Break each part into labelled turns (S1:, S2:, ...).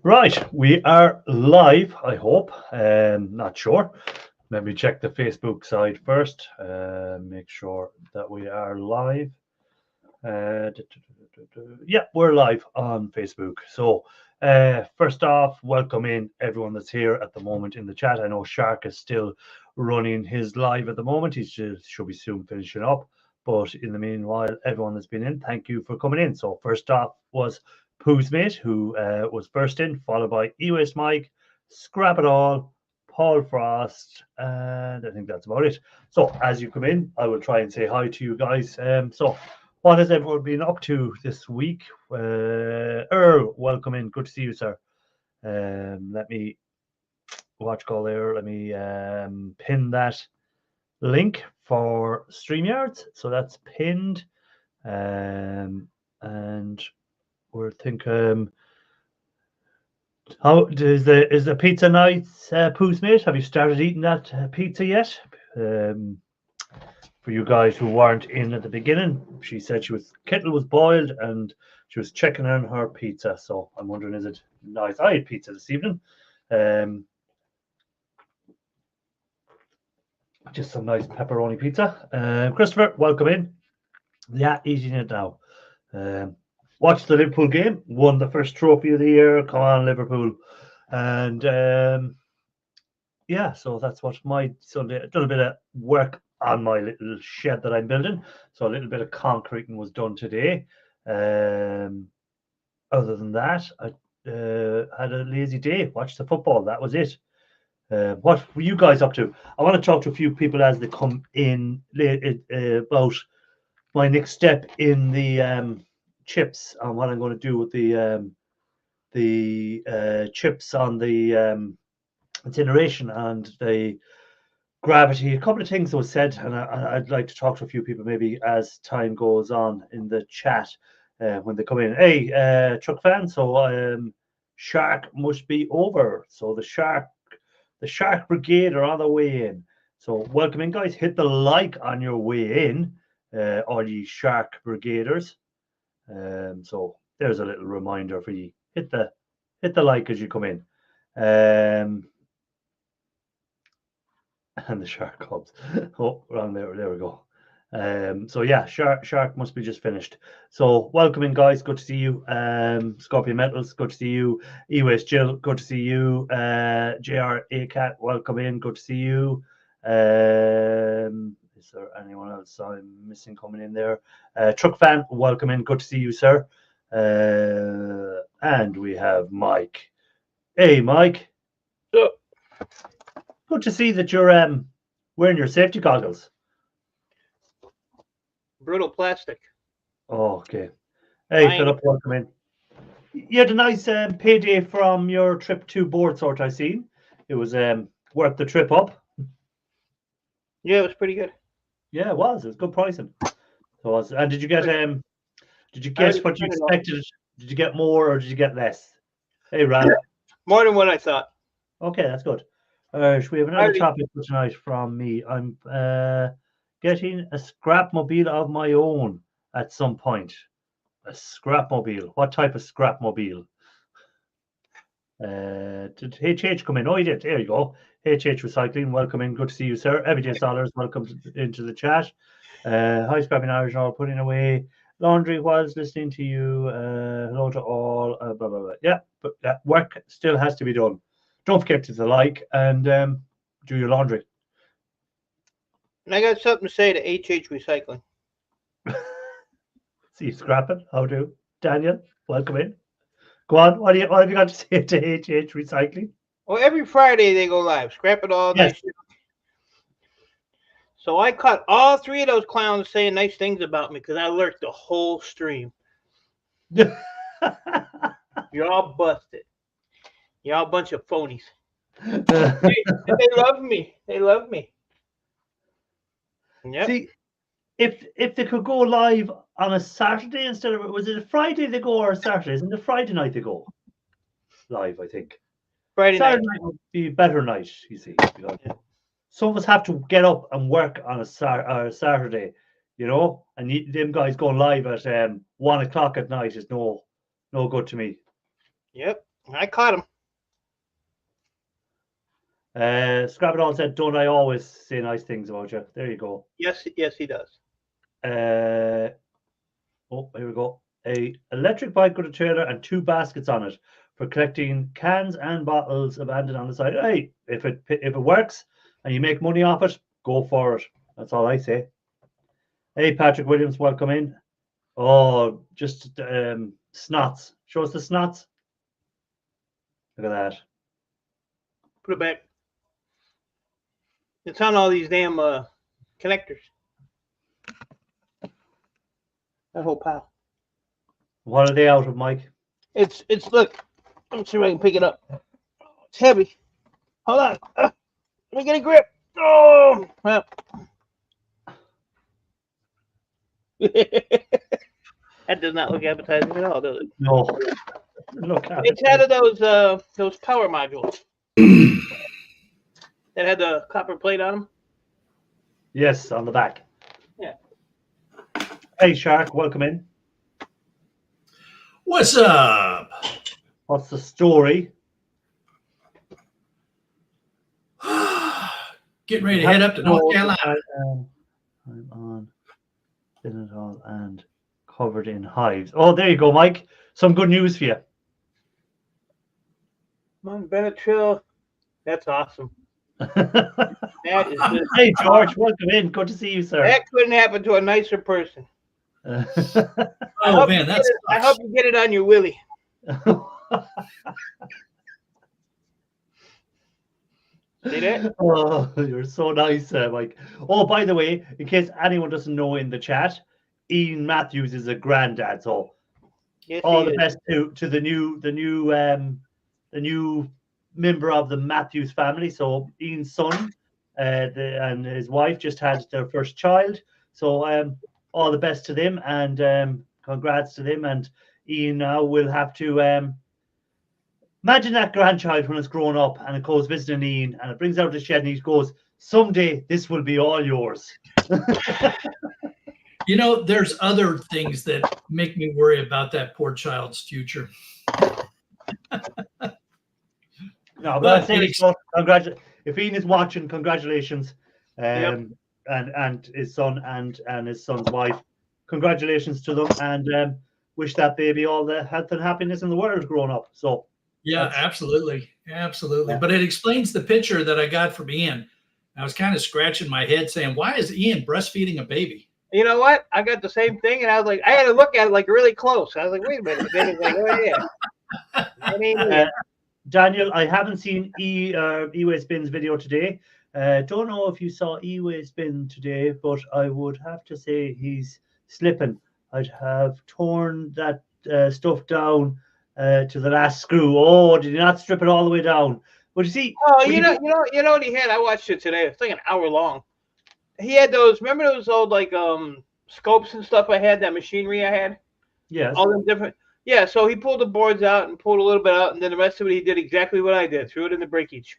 S1: Right, we are live, I hope. Not sure. Let me check the Facebook side first. Make sure that we are live. Yeah, we're live on Facebook. So, first off, welcome in everyone that's here at the moment in the chat. I know Shark is still running his live at the moment. He should be soon finishing up. But in the meanwhile, everyone that's been in, thank you for coming in. So, first off was Pooh's Mate, who was first in, followed by E-Waste Mike, Scrap It All, Paul Frost, and I think that's about it. So, as you come in, I will try and say hi to you guys. What has everyone been up to this week? Earl, welcome in. Good to see you, sir. Let me watch call there. Let me pin that link for StreamYards. So that's pinned. And we're thinking, how is the pizza night, Pooh's Mate? Have you started eating that pizza yet? For you guys who weren't in at the beginning, she said kettle was boiled and she was checking on her pizza. So I'm wondering, is it nice? I had pizza this evening. Just some nice pepperoni pizza. Christopher, welcome in. Yeah, eating it now. Watched the Liverpool game, won the first trophy of the year. Come on, Liverpool. And yeah, so that's what my Sunday. I've done a bit of work on my little shed that I'm building. So a little bit of concreting was done today. Other than that, I had a lazy day. Watched the football. That was it. What were you guys up to? I want to talk to a few people as they come in about my next step in the chips and what I'm going to do with the chips on the incineration and the gravity. A couple of things that was said, and I'd like to talk to a few people maybe as time goes on in the chat when they come in. Hey, truck fan, so Shark must be over. So the Shark Brigade are on the way in. So welcome in, guys. Hit the like on your way in, all ye Shark Brigaders. So there's a little reminder for you. Hit the like as you come in. And the Shark Cubs. Oh, wrong there. There we go. So yeah, Shark must be just finished. So welcome in, guys. Good to see you. Scorpion Metals, good to see you. E-Waste Jill, good to see you. JR ACAT, welcome in. Good to see you. Is there anyone else I'm missing coming in there? Truck fan, welcome in. Good to see you, sir. And we have Mike. Hey, Mike. Good to see that you're wearing your safety goggles.
S2: Brutal plastic.
S1: Oh, okay. Hey, Philip, welcome in. You had a nice payday from your trip to Boardsort, I seen. It was worth the trip up.
S2: Yeah, it was pretty good.
S1: Yeah, it was. It was good pricing. So was. And did you get what you expected? Did you get more or did you get less? Hey, Rand.
S2: More than what I thought.
S1: Okay, that's good. Should we have another topic for tonight from me? I'm getting a scrapmobile of my own at some point. A scrapmobile. What type of scrapmobile? Did HH come in? Oh, he did. There you go. HH Recycling, welcome in. Good to see you, sir. Everyday Solars, welcome into the chat. Hi, Scrapping Irish, all putting away laundry whilst listening to you. Hello to all. Blah, blah, blah. Yeah, but that work still has to be done. Don't forget to like and do your laundry.
S2: I got something to say to HH Recycling.
S1: See you scrapping. How do? Daniel, welcome in. Go on. What have you got to say to HH Recycling?
S2: Well, every Friday they go live. Scrap it all.
S1: Yes.
S2: So I caught all three of those clowns saying nice things about me because I lurked the whole stream. You're all busted. You're all a bunch of phonies. They love me. They love me.
S1: Yep. See, if they could go live on a Saturday instead of, was it a Friday they go or a Saturday? Isn't it Friday night they go live, I think. Saturday night would be a better night, you see. Some of us have to get up and work on a Saturday you know, and them guys going live at 1 o'clock at night is no good to me.
S2: Yep, I caught him.
S1: Scrap It All said, "Don't I always say nice things about you?" There you go.
S2: Yes, he does.
S1: Oh, here we go. A electric bike with a trailer and 2 baskets on it for collecting cans and bottles abandoned on the side. Hey, if it works and you make money off it, go for it. That's all I say. Hey, Patrick Williams, welcome in. Oh, just snots. Show us the snots. Look at that.
S2: Put it back. It's on all these damn connectors. That whole pile.
S1: What are they out of, Mike?
S2: It's look. Let me see if I can pick it up. It's heavy. Hold on. Let me get a grip. Oh, well. That does not look appetizing at all, does it?
S1: No. Look,
S2: it's out of those power modules that had the copper plate on them.
S1: Yes, on the back.
S2: Yeah.
S1: Hey, Shark, welcome in.
S3: What's up?
S1: What's the story?
S3: Getting ready to head up to North Carolina.
S1: I'm on Senegal and covered in hives. Oh, there you go, Mike. Some good news for you.
S2: Mount Benetrill. That's awesome. That is just,
S1: hey, George, welcome in. Good to see you, sir.
S2: That couldn't happen to a nicer person.
S3: Oh, man, that's.
S2: I hope you get it on your willy. See that?
S1: Oh, you're so nice, Mike. Oh, by the way, in case anyone doesn't know in the chat, Ian Matthews is a granddad. So
S2: yes,
S1: all the best to the new member of the Matthews family. So Ian's son and his wife just had their first child. So all the best to them and congrats to them. And Ian now will have to imagine that grandchild when it's grown up and it goes visiting Ian and it brings out the shed and he goes, someday this will be all yours.
S3: You know, there's other things that make me worry about that poor child's future.
S1: No, but if Ian is watching, congratulations. And his son and his son's wife, congratulations to them and wish that baby all the health and happiness in the world growing up. So
S3: yeah, absolutely. Yeah. But it explains the picture that I got from Ian. I was kind of scratching my head saying, why is Ian breastfeeding a baby?
S2: You know what? I got the same thing, and I was like, I had to look at it like really close. I was like, wait a minute. Then it's like, oh yeah.
S1: Daniel, I haven't seen E-Way Spin's video today. Don't know if you saw E-Way Spin today, but I would have to say he's slipping. I'd have torn that stuff down to the last screw. Oh, did you not strip it all the way down? But you see,
S2: you know what he had? I watched it today. It's like an hour long. He had those. Remember those old like scopes and stuff I had? That machinery I had.
S1: Yes.
S2: All them different. Yeah. So he pulled the boards out and pulled a little bit out, and then the rest of it he did exactly what I did. Threw it in the breakage.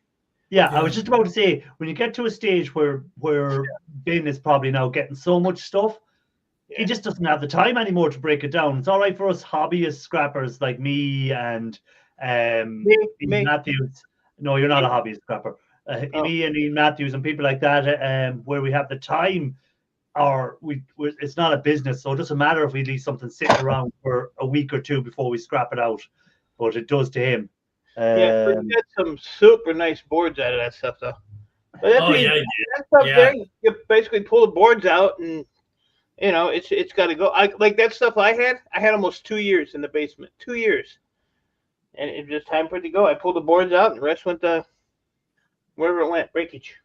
S1: Yeah, I was just about to say when you get to a stage where Ben is probably now getting so much stuff, he just doesn't have the time anymore to break it down. It's all right for us hobbyist scrappers like me and
S2: me.
S1: Matthews. No, you're not a hobbyist scrapper. Me and Ian Matthews and people like that, where we have the time, or it's not a business, so it doesn't matter if we leave something sitting around for a week or two before we scrap it out, but it does to him.
S2: Yeah, we got some super nice boards out of that stuff, though. But that stuff there, you basically pull the boards out, and you know it's got to go. Like that stuff I had almost 2 years in the basement, 2 years, and it just time for it to go. I pulled the boards out, and the rest went to wherever it went, breakage.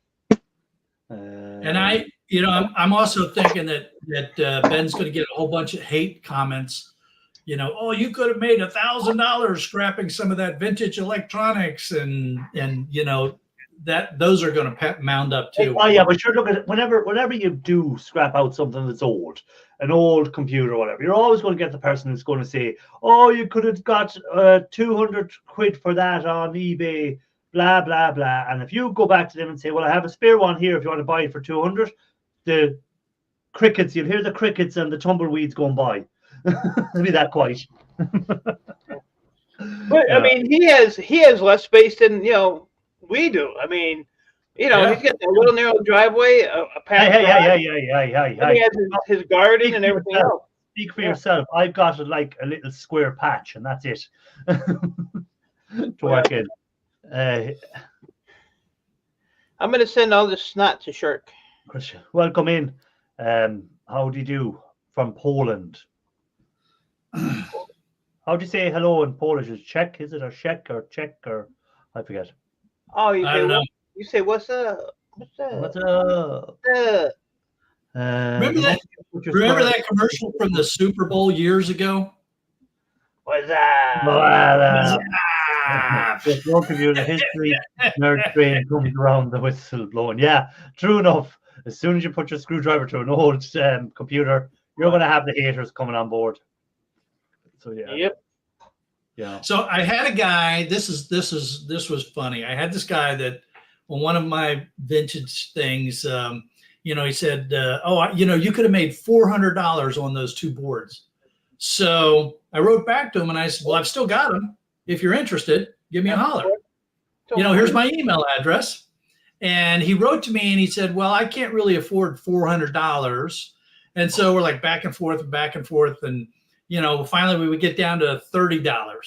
S3: And I'm also thinking that Ben's going to get a whole bunch of hate comments. You know, oh, you could have made $1,000 scrapping some of that vintage electronics, and you know that those are going to mound up too.
S1: Oh yeah, but sure. Look at it. Whenever you do scrap out something that's old, an old computer or whatever, you're always going to get the person who's going to say, "Oh, you could have got 200 quid for that on eBay." Blah blah blah. And if you go back to them and say, "Well, I have a spare one here. If you want to buy it for 200," the crickets. You'll hear the crickets and the tumbleweeds going by. It'll be that quiet.
S2: But I mean, he has less space than we do. I mean, he's got that little narrow driveway, a path.
S1: Yeah.
S2: And he has his garden and everything else.
S1: Speak for yourself. I've got like a little square patch, and that's it to work in.
S2: I'm going to send all this snot to Shirk.
S1: Welcome in. How do you do from Poland? How do you say hello in Polish? Is Czech? Is it or Czech or Czech or I forget?
S2: Oh,
S3: I don't know.
S2: You say what's up? What's up?
S1: What's up?
S3: Remember that commercial from the Super Bowl years ago?
S2: What's up?
S1: Just look at you, the history nerd train comes around the whistle blowing. Yeah, true enough. As soon as you put your screwdriver to an old computer, you're going to have the haters coming on board. So yeah.
S2: Yep.
S1: Yeah.
S3: So I had a guy. This was funny. I had this guy that on one of my vintage things. He said, you could have made $400 on those two boards. So I wrote back to him and I said, well, I've still got them. If you're interested, give me a holler. Here's my email address. And he wrote to me and he said, well, I can't really afford $400. And so we're like back and forth. And, finally we would get down to $30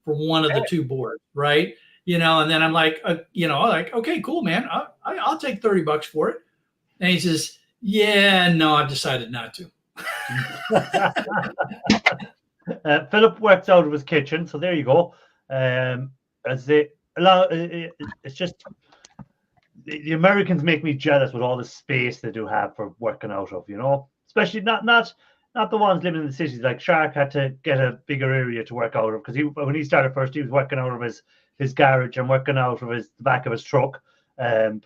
S3: for one of the two boards. Right. And then I'm like, okay, cool, man. I'll take $30 for it. And he says, yeah, no, I've decided not to.
S1: Philip works out of his kitchen, so there you go. It's just the Americans make me jealous with all the space they do have for working out of, especially not the ones living in the cities. Like Shark had to get a bigger area to work out of because when he started first, he was working out of his garage and working out of the back of his truck.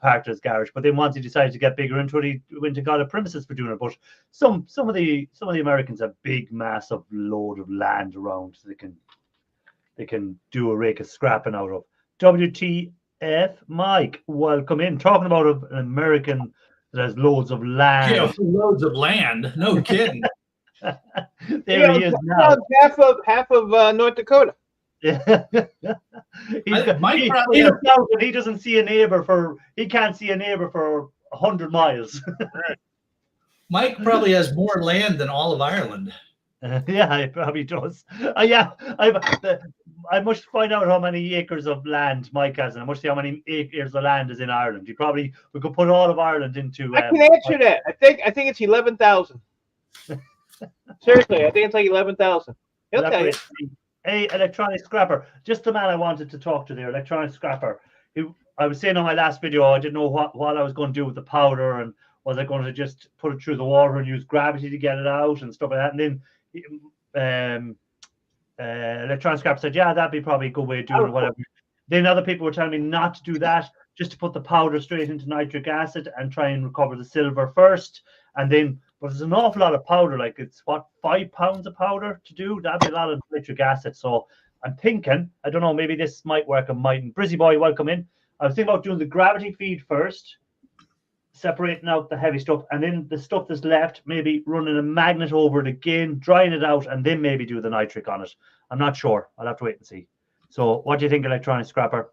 S1: Parked his garage, but then once he decided to get bigger into it, he went and got a premises for doing it. But some of the Americans have big, massive load of land around, so they can do a rake of scrapping out of. WTF, Mike, welcome in. Talking about an American that has loads of land.
S3: Yeah, loads of land. No kidding.
S1: There he is now.
S2: Half of North Dakota.
S1: He doesn't see a neighbor he can't see a neighbor for 100 miles.
S3: Mike probably has more land than all of Ireland.
S1: Yeah, he probably does. I must find out how many acres of land Mike has, and I must see how many acres of land is in Ireland. We could put all of Ireland into.
S2: I can answer that. I think it's 11,000. Seriously, I think it's like 11,000. He'll tell you.
S1: Hey, Electronic Scrapper, just the man I wanted to talk to there, Electronic Scrapper. I was saying on my last video, I didn't know what I was going to do with the powder, and was I going to just put it through the water and use gravity to get it out and stuff like that. And then Electronic Scrapper said, yeah, that'd be probably a good way of doing it, whatever. Then other people were telling me not to do that, just to put the powder straight into nitric acid and try and recover the silver first. And then, but there's an awful lot of powder, like it's 5 pounds of powder to do. That'd be a lot of nitric acid. So I'm thinking, I don't know, maybe this might work or mightn't. Brizzy Boy, welcome in. I was thinking about doing the gravity feed first, separating out the heavy stuff, and then the stuff that's left, maybe running a magnet over it again, drying it out, and then maybe do the nitric on it. I'm not sure. I'll have to wait and see. So what do you think, Electronic Scrapper?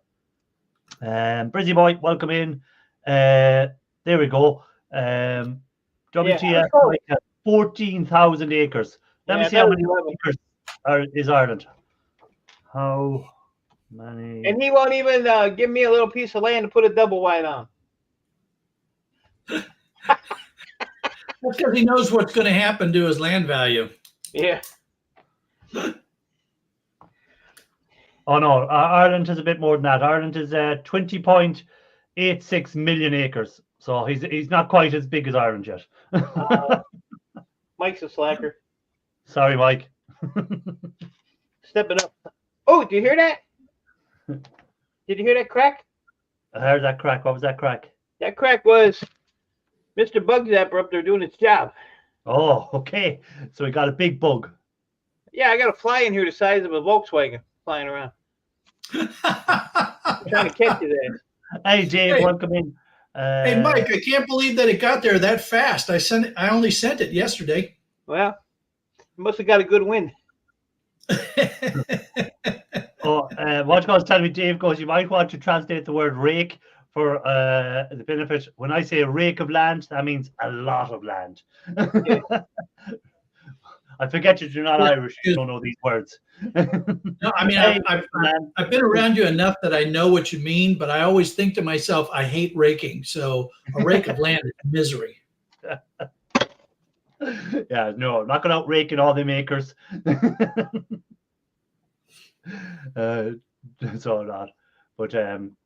S1: Brizzy Boy, welcome in. There we go. WTF, 14,000 acres. Let me see how many acres is Ireland. How many?
S2: And he won't even give me a little piece of land to put a double wide on.
S3: That's because he knows what's going to happen to his land value.
S2: Yeah.
S1: Oh no, Ireland is a bit more than that. Ireland is 20.86 million acres. So he's not quite as big as Ireland yet.
S2: Mike's a slacker.
S1: Sorry, Mike.
S2: Step it up. Oh, did you hear that? Did you hear that crack?
S1: I heard that crack. What was that crack?
S2: That crack was Mr. Bug Zapper up there doing its job.
S1: Oh, okay. So we got a big bug.
S2: Yeah, I got a fly in here the size of a Volkswagen flying around. I'm trying to catch you there.
S1: Hey, Dave, welcome in.
S3: Hey, Mike, I can't believe that it got there that fast. I only sent it yesterday.
S2: Well, you must have got a good win.
S1: What goes telling me, Dave goes, you might want to translate the word rake for the benefit. When I say a rake of land, that means a lot of land.
S2: Okay.
S1: I forget you're not Irish. You don't know these words.
S3: No, I mean, I've been around you enough that I know what you mean, but I always think to myself, I hate raking. So a rake of land is misery.
S1: Yeah, no, I'm not going out raking all the makers. So not. But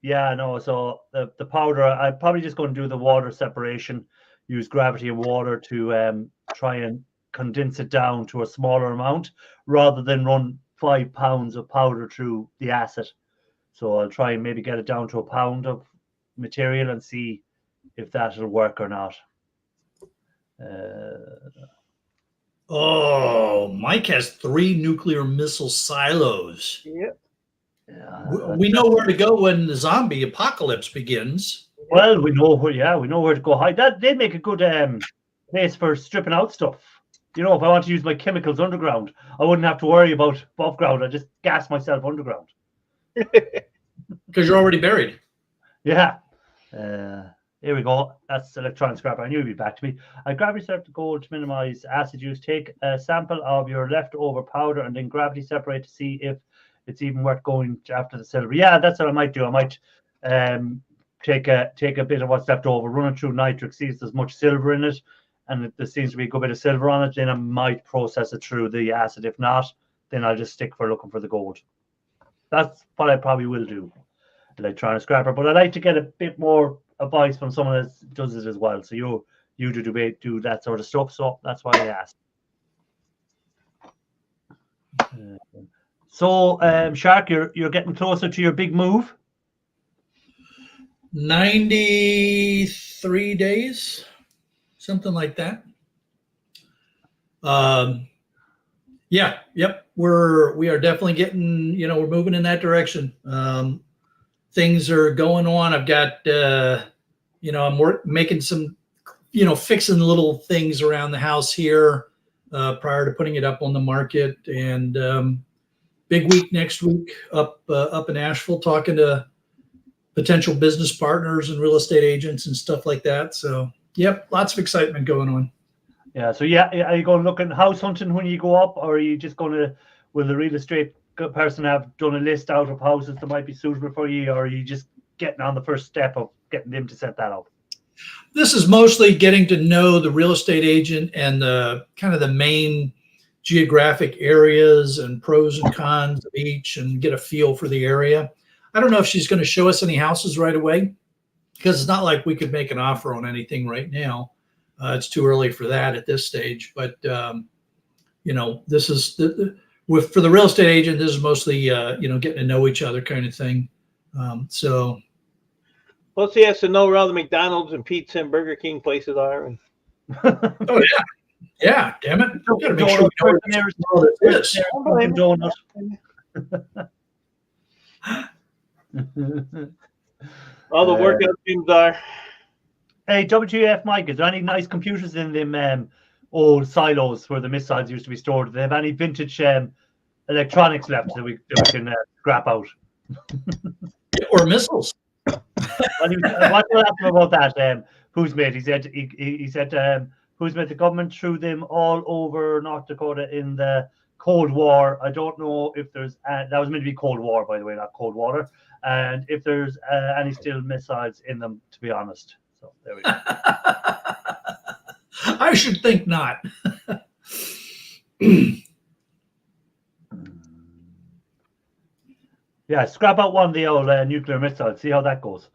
S1: yeah, no, so the powder, I'm probably just going to do the water separation, use gravity and water to try and condense it down to a smaller amount rather than run 5 pounds of powder through the acid. So I'll try and maybe get it down to 1 pound of material and see if that'll work or not.
S3: Mike has 3 nuclear missile silos.
S2: Yep.
S1: Yeah,
S3: we know where to go when the zombie apocalypse begins.
S1: Well, we know where to go hide. They make a good place for stripping out stuff. You know, if I want to use my chemicals underground, I wouldn't have to worry about above ground. I just gas myself underground.
S3: Because you're already buried.
S1: Yeah. Here we go. That's electronic scrap. I knew you'd be back to me. I gravity separate the gold to minimize acid use. Take a sample of your leftover powder and then gravity separate to see if it's even worth going after the silver. Yeah, that's what I might do. I might take a bit of what's left over, run it through nitric, see if there's much silver in it, and there seems to be a good bit of silver on it. Then I might process it through the acid. If not, then I'll just stick for looking for the gold. That's what I probably will do, electronic scrapper. But I like to get a bit more advice from someone that does it as well. So you do that sort of stuff. So that's why I asked. So, Shark, you're getting closer to your big move.
S3: 93 days, something like that. Yeah, yep. We are definitely getting, we're moving in that direction. Things are going on. I've got, I'm making some, fixing little things around the house here prior to putting it up on the market. And big week next week up in Asheville, talking to potential business partners and real estate agents and stuff like that. So, yep, lots of excitement going on.
S1: Yeah. So, yeah, are you going looking house hunting when you go up, or are you just going to, will the real estate person have done a list out of houses that might be suitable for you, or are you just getting on the first step of getting them to set that up?
S3: This is mostly getting to know the real estate agent and the kind of the main geographic areas and pros and cons of each, and get a feel for the area. I don't know if she's going to show us any houses right away, because it's not like we could make an offer on anything right now. It's too early for that at this stage. But this is for the real estate agent. This is mostly getting to know each other kind of thing. So.
S2: Plus, he has to know where all the McDonald's and pizza and Burger King places are. And...
S3: Oh yeah. Yeah, damn it. We've got to make sure we know where this is.
S2: All the workout gyms are.
S1: Hey, WGF Mike, is there any nice computers in them old silos where the missiles used to be stored? Do they have any vintage electronics left that we can scrap out?
S3: Or missiles?
S1: What happened about that? Who's made? He said who's made the government threw them all over North Dakota in the Cold War. I don't know if there's that was meant to be Cold War, by the way, not cold water. And if there's any still missiles in them, to be honest. So there we go.
S3: I should think not.
S1: Yeah, scrap out one of the old nuclear missiles. See how that goes.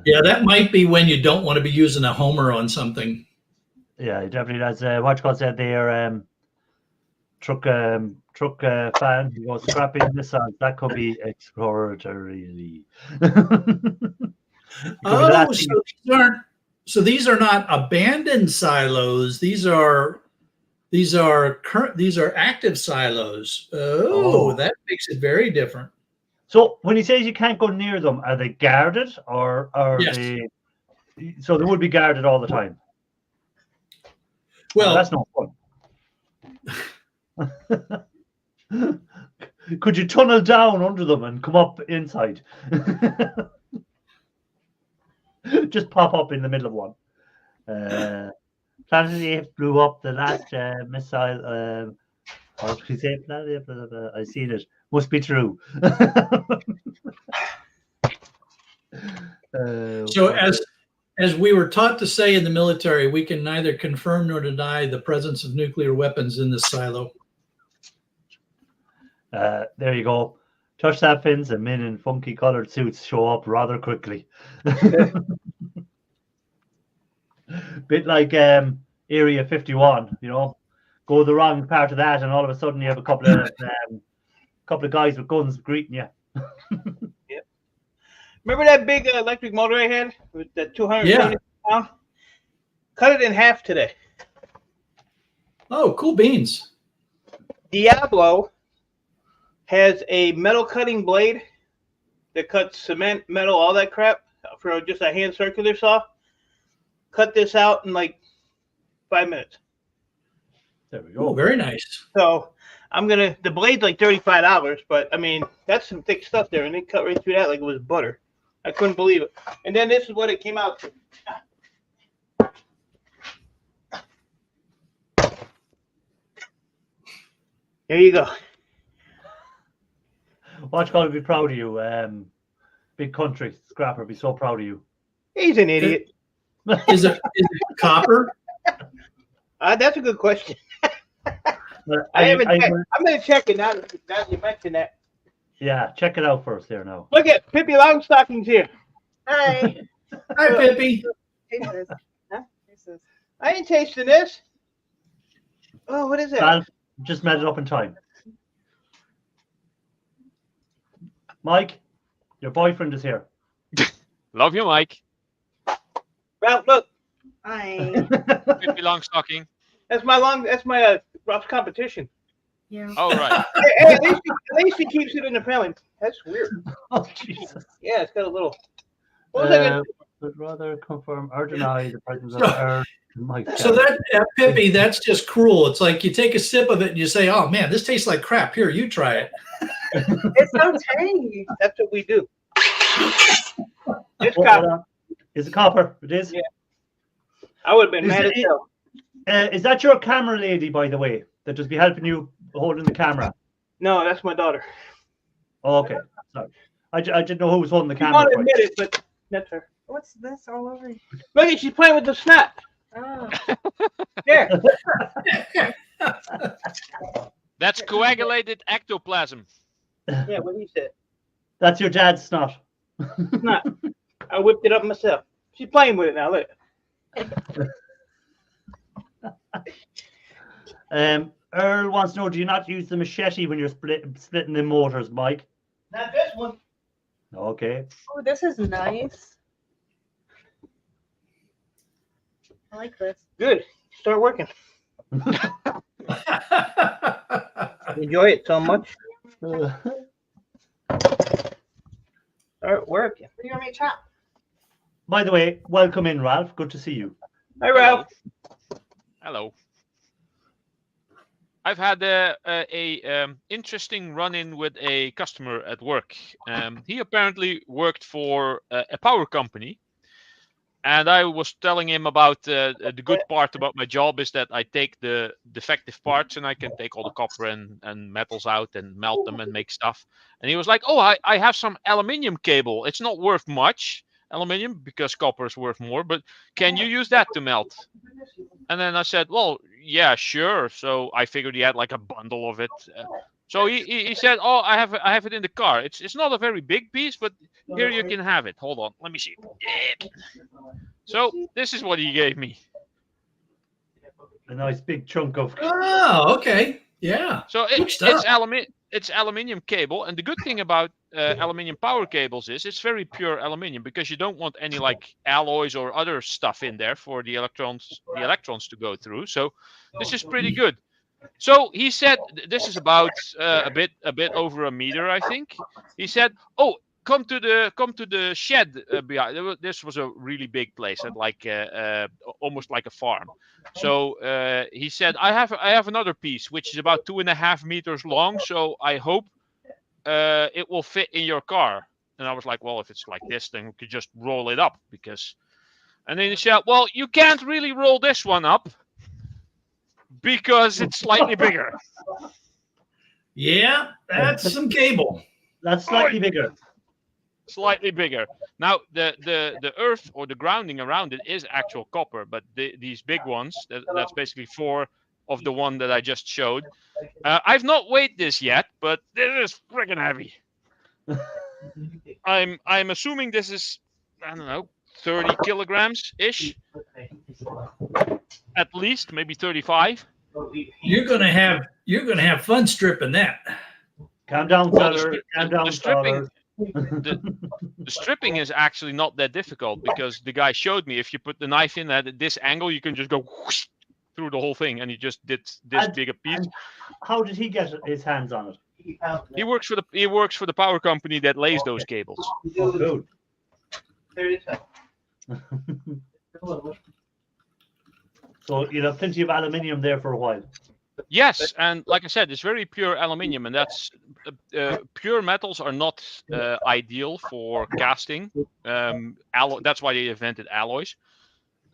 S3: Yeah, that might be when you don't want to be using a Homer on something.
S1: Yeah, he definitely does. Watchcott said they're truck fan. He goes scrapping missiles. That could be exploratory.
S3: So these are not abandoned silos. These are active silos. Oh, that makes it very different.
S1: So when he says you can't go near them, are they guarded or are
S3: Yes.
S1: they? So they would be guarded all the time.
S3: Well,
S1: that's no fun. Could you tunnel down under them and come up inside? Just pop up in the middle of one. Planet of the Apes blew up the last missile. How did he say? I seen it. Must be true.
S3: So as we were taught to say in the military, we can neither confirm nor deny the presence of nuclear weapons in this silo.
S1: There you go. Touch that fins and men in funky colored suits show up rather quickly. Bit like Area 51, you know, go the wrong part of that, and all of a sudden you have a couple of guys with guns greeting you.
S2: Yep. Remember that big electric motor I had with the 270 pound? Cut it in half today.
S3: Oh, cool beans.
S2: Diablo has a metal cutting blade that cuts cement, metal, all that crap for just a hand circular saw. Cut this out in like 5 minutes.
S1: There we go.
S3: Oh, very nice.
S2: So the blade's like $35, but I mean, that's some thick stuff there, and they cut right through that like it was butter. I couldn't believe it. And then this is what it came out to. There you go.
S1: Watch God be proud of you. Big country Scrapper be so proud of you.
S2: He's an idiot.
S3: Is it copper?
S2: That's a good question. I haven't checked. I'm going to check it now that you mention that.
S1: Yeah, check it out first there now.
S2: Look at Pippi Longstocking's here.
S4: Hi.
S3: Hi, Pippi.
S4: Taste this. Huh? Taste this.
S2: I ain't tasting this. Oh, what is it?
S1: Ralph, just made it up in time. Mike, your boyfriend is here.
S5: Love you, Mike.
S2: Ralph, look.
S4: Hi.
S5: Pippi Longstocking.
S2: That's my Ralph's competition.
S4: Yeah.
S5: Oh, right.
S2: Hey, at least he keeps it independent. That's weird.
S1: Oh, Jesus.
S2: Yeah, it's got a little. What was I gonna do?
S1: Would rather confirm or deny the presence of Earth. Mike.
S3: So that Pippi, that's just cruel. It's like you take a sip of it and you say, "Oh man, this tastes like crap." Here, you try it.
S4: It's so tangy.
S2: That's what we do. Just
S1: What,
S2: copper.
S1: is it copper? It is.
S2: Yeah. I would have been
S1: Is
S2: mad as
S1: it-
S2: hell.
S1: Is that your camera lady, by the way, that just be helping you holding the camera?
S2: No, that's my daughter.
S1: Oh, okay. Sorry. I didn't know who was holding the
S2: You
S1: camera.
S2: want to
S1: for you.
S2: admit it, but that's her.
S4: What's this all over you?
S2: Look at she's playing with the snap.
S4: Oh.
S2: There.
S5: That's coagulated ectoplasm.
S2: Yeah, what he said.
S1: That's your dad's snot.
S2: Snap. I whipped it up myself. She's playing with it now. Look.
S1: Earl wants to know, do you not use the machete when you're splitting the motors, Mike?
S2: Not this one.
S1: Okay.
S4: Oh, this is nice. I like this.
S2: Good. Start working. Enjoy it so much. Start working.
S4: What do you want me to chop?
S1: By the way, welcome in, Ralph. Good to see you.
S2: Hi, Ralph.
S5: Hello. I've had a interesting run-in with a customer at work. He apparently worked for a power company, and I was telling him about the good part about my job is that I take the defective parts and I can take all the copper and metals out and melt them and make stuff. And he was like, "Oh, I have some aluminium cable. It's not worth much, aluminium, because copper is worth more, but can you use that to melt?" And then I said, "Well, yeah, sure." So I figured he had like a bundle of it. So he said, "Oh, I have it in the car. It's not a very big piece, but here you can have it. Hold on, let me see." So this is what he gave me.
S1: A nice big chunk of.
S3: Oh, okay. Yeah.
S5: So
S3: Good stuff.
S5: it's aluminium cable, and the good thing about aluminium power cables is it's very pure aluminium, because you don't want any like alloys or other stuff in there for the electrons to go through. So this is pretty good. So he said, this is about a bit over a meter, I think. He said, "Oh, come to the shed behind." This was a really big place, at like almost like a farm. So he said, "I have another piece which is about 2.5 meters long. So I hope it will fit in your car." And I was like, "Well, if it's like this, then we could just roll it up because." And then he said, "Well, you can't really roll this one up because it's slightly bigger."
S3: Yeah, that's some cable.
S1: That's slightly bigger.
S5: Slightly bigger. Now the earth or the grounding around it is actual copper, but these big ones, that's basically 4 of the one that I just showed. I've not weighed this yet, but this is friggin' heavy. I'm assuming this is, I don't know, 30 kilograms ish, at least, maybe 35.
S3: You're gonna have fun stripping that.
S1: Calm down,
S5: Well,
S1: Tyler. Calm down,
S5: the stripping,
S1: Tyler.
S5: the stripping is actually not that difficult because the guy showed me if you put the knife in at this angle, you can just go whoosh through the whole thing, and he just did this big a piece.
S1: And how did he get his hands on it?
S5: He works for the power company that lays those cables.
S1: Oh, good. So you'll have plenty of aluminium there for a while.
S5: Yes, and like I said, it's very pure aluminium, and that's pure metals are not ideal for casting. That's why they invented alloys.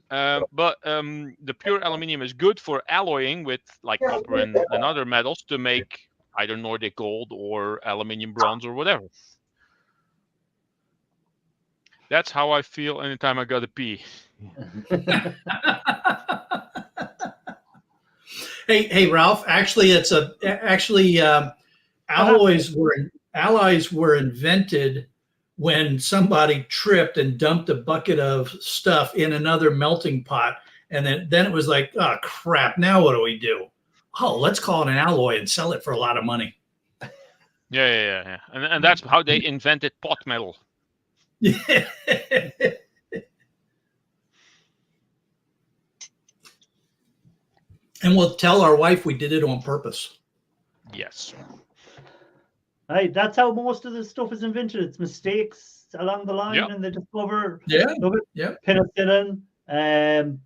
S5: But the pure aluminium is good for alloying with like copper and other metals to make either Nordic gold or aluminium bronze or whatever. That's how I feel anytime I gotta pee.
S3: Hey, Ralph. Actually, alloys were invented when somebody tripped and dumped a bucket of stuff in another melting pot, and then it was like, oh crap! Now what do we do? Oh, let's call it an alloy and sell it for a lot of money.
S5: Yeah. And that's how they invented pot metal.
S3: Yeah. And we'll tell our wife we did it on purpose.
S5: Yes.
S1: Hey, that's how most of this stuff is invented. It's mistakes along the line, and they discover penicillin,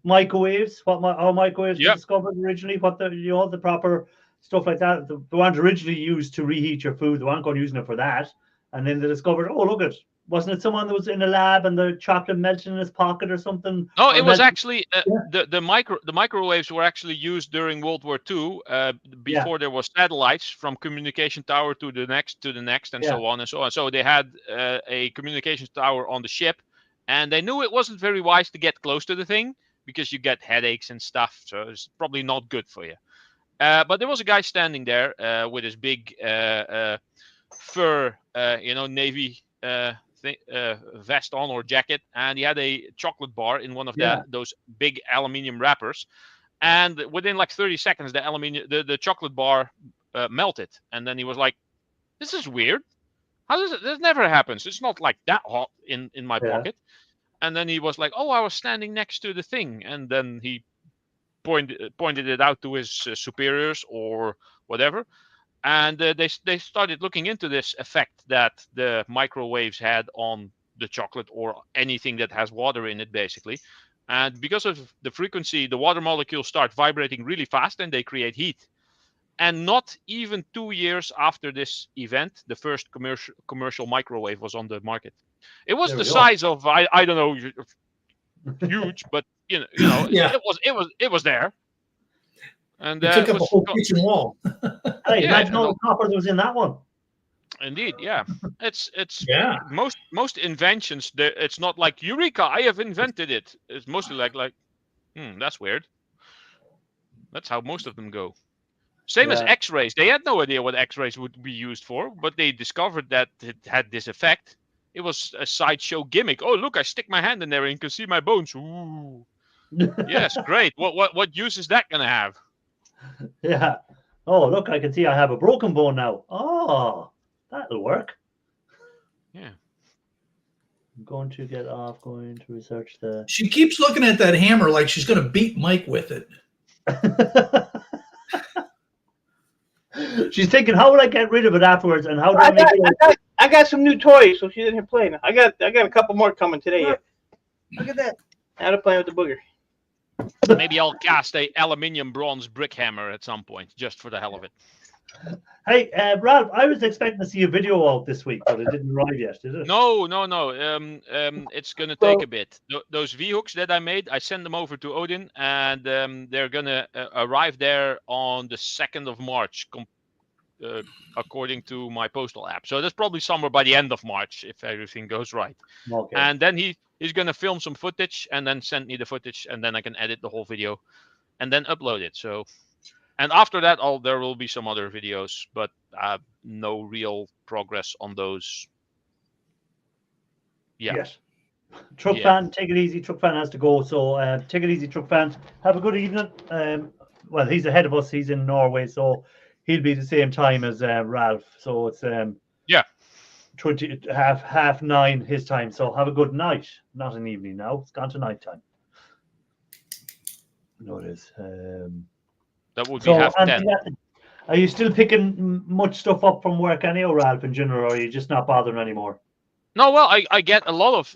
S1: microwaves. How microwaves were discovered originally? What the proper stuff like that. They weren't originally used to reheat your food. They weren't going using it for that. And then they discovered, oh look, wasn't it someone that was in a lab and the chocolate melted in his pocket or something?
S5: No, it was actually the microwaves were actually used during World War II. Before there was satellites from communication tower to the next, and so on and so on. So they had a communication tower on the ship, and they knew it wasn't very wise to get close to the thing because you get headaches and stuff. So it's probably not good for you. But there was a guy standing there with his big fur, navy vest on or jacket, and he had a chocolate bar in one of those big aluminium wrappers, and within like 30 seconds the chocolate bar melted, and then he was like, this is weird, how does it, this never happens, it's not like that hot in my pocket. And then he was like, oh, I was standing next to the thing, and then he pointed it out to his superiors or whatever. And they started looking into this effect that the microwaves had on the chocolate or anything that has water in it, basically. And because of the frequency, the water molecules start vibrating really fast and they create heat. And not even 2 years after this event, the first commercial microwave was on the market. It was the size of I don't know, huge, but it was there. And
S3: it took up a whole kitchen wall.
S1: Hey, imagine all the copper that was in that one.
S5: Indeed, yeah. It's most inventions. It's not like Eureka, I have invented it. It's mostly like that's weird. That's how most of them go. Same as X-rays. They had no idea what X-rays would be used for, but they discovered that it had this effect. It was a sideshow gimmick. Oh, look, I stick my hand in there and you can see my bones. Ooh. Yes, great. What use is that going to have?
S1: Yeah. Oh, look, I can see I have a broken bone now. Oh, that'll work.
S5: Yeah.
S1: I'm going to research the...
S3: She keeps looking at that hammer like she's going to beat Mike with it.
S1: She's thinking, how will I get rid of it afterwards, and how do I make it?
S2: I got some new toys, so she's in here playing. I got a couple more coming today. Yet.
S4: Look at that.
S2: Now to play with the booger.
S5: Maybe I'll cast a aluminium bronze brick hammer at some point, just for the hell of it.
S1: Hey, Ralph, I was expecting to see a video out this week, but it didn't arrive yet, did it?
S5: No. It's gonna take a bit. Those V hooks that I made, I sent them over to Odin, and they're gonna arrive there on the 2nd of March, according to my postal app. So that's probably somewhere by the end of March if everything goes right.
S1: Okay.
S5: And then he's gonna film some footage and then send me the footage, and then I can edit the whole video, and then upload it. So. And after that, there will be some other videos, but no real progress on those. Yeah.
S1: Yes. Truck fan, take it easy. Truck fan has to go, so take it easy, Truck fan. Have a good evening. Well, he's ahead of us. He's in Norway, so he'll be the same time as Ralph. So it's 9:30 his time. So have a good night. Not an evening now. It's gone to night time. No, it is.
S5: That would be 10:30.
S1: Are you still picking much stuff up from work anyhow, Ralph, in general, or are you just not bothering anymore?
S5: No, well, I get a lot of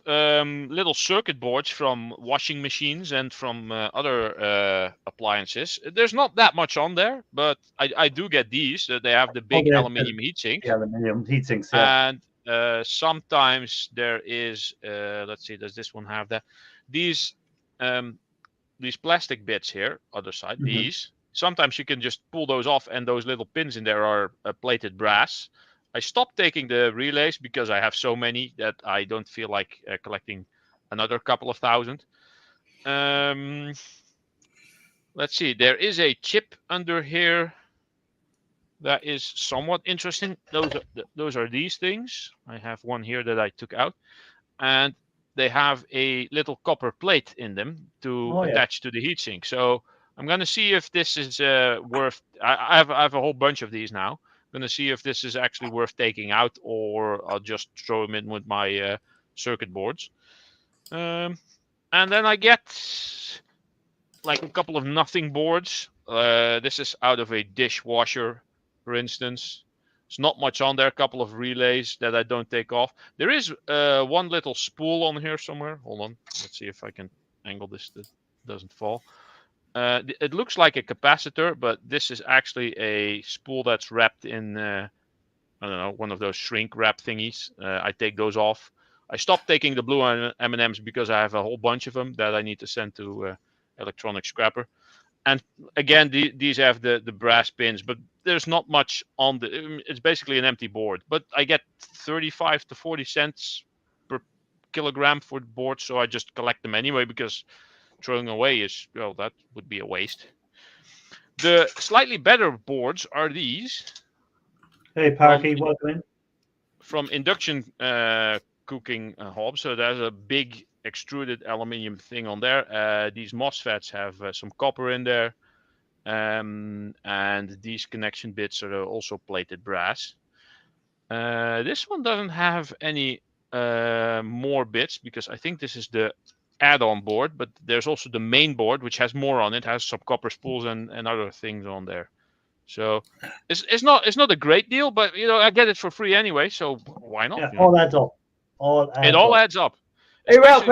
S5: little circuit boards from washing machines and from other appliances. There's not that much on there, but I do get these. They have the big aluminium heatsink.
S1: Yeah, aluminium heatsinks, yeah.
S5: And sometimes there is, let's see, does this one have that? These plastic bits here, other side, these. Sometimes you can just pull those off, and those little pins in there are plated brass. I stopped taking the relays because I have so many that I don't feel like collecting another couple of thousand. Let's see. There is a chip under here that is somewhat interesting. Those are these things. I have one here that I took out, and they have a little copper plate in them to attach to the heatsink. So I'm going to see if this is worth. I have a whole bunch of these now. I'm going to see if this is actually worth taking out, or I'll just throw them in with my circuit boards. And then I get like a couple of nothing boards. This is out of a dishwasher, for instance. There's not much on there. A couple of relays that I don't take off. There is one little spool on here somewhere. Hold on. Let's see if I can angle this that doesn't fall. It looks like a capacitor, but this is actually a spool that's wrapped in, I don't know, one of those shrink wrap thingies. I take those off. I stopped taking the blue M&Ms because I have a whole bunch of them that I need to send to electronic scrapper. And again, these have the brass pins, but there's not much on it's basically an empty board. But I get 35 to 40 cents per kilogram for the board, so I just collect them anyway because throwing away is, well, that would be a waste. The slightly better boards are these.
S1: Hey, Parky, welcome in.
S5: From induction cooking hob. So there's a big extruded aluminium thing on there. These MOSFETs have some copper in there. And these connection bits are also plated brass. This one doesn't have any more bits because I think this is the add-on board, but there's also the main board which has more on it, has some copper spools and other things on there. So it's not a great deal, but you know, I get it for free anyway, so why not?
S1: Yeah, all adds up.
S5: It all adds up.
S2: Hey Ralph,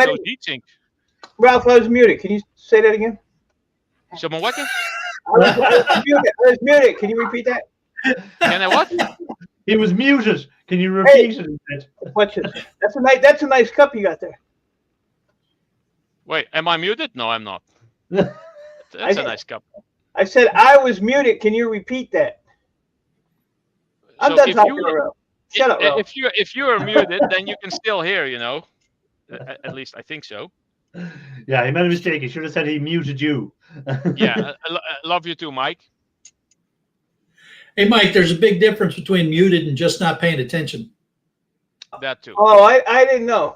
S2: Ralph, I was muted. Can you say that again?
S5: Someone what?
S2: I was muted. Can you repeat that?
S5: Can I what?
S1: He was muted. Can you repeat it?
S2: Watch it. That's a nice cup you got there.
S5: Wait, am I muted? No, I'm not. That's a nice cup.
S2: I said I was muted. Can you repeat that? I'm done talking to Ralph. Shut up, Ralph.
S5: If you are muted, then you can still hear, you know. At least I think so.
S1: Yeah, he made a mistake. He should have said he muted you.
S5: Yeah, I love you too, Mike.
S3: Hey, Mike, there's a big difference between muted and just not paying attention.
S5: That too.
S2: Oh, I didn't know.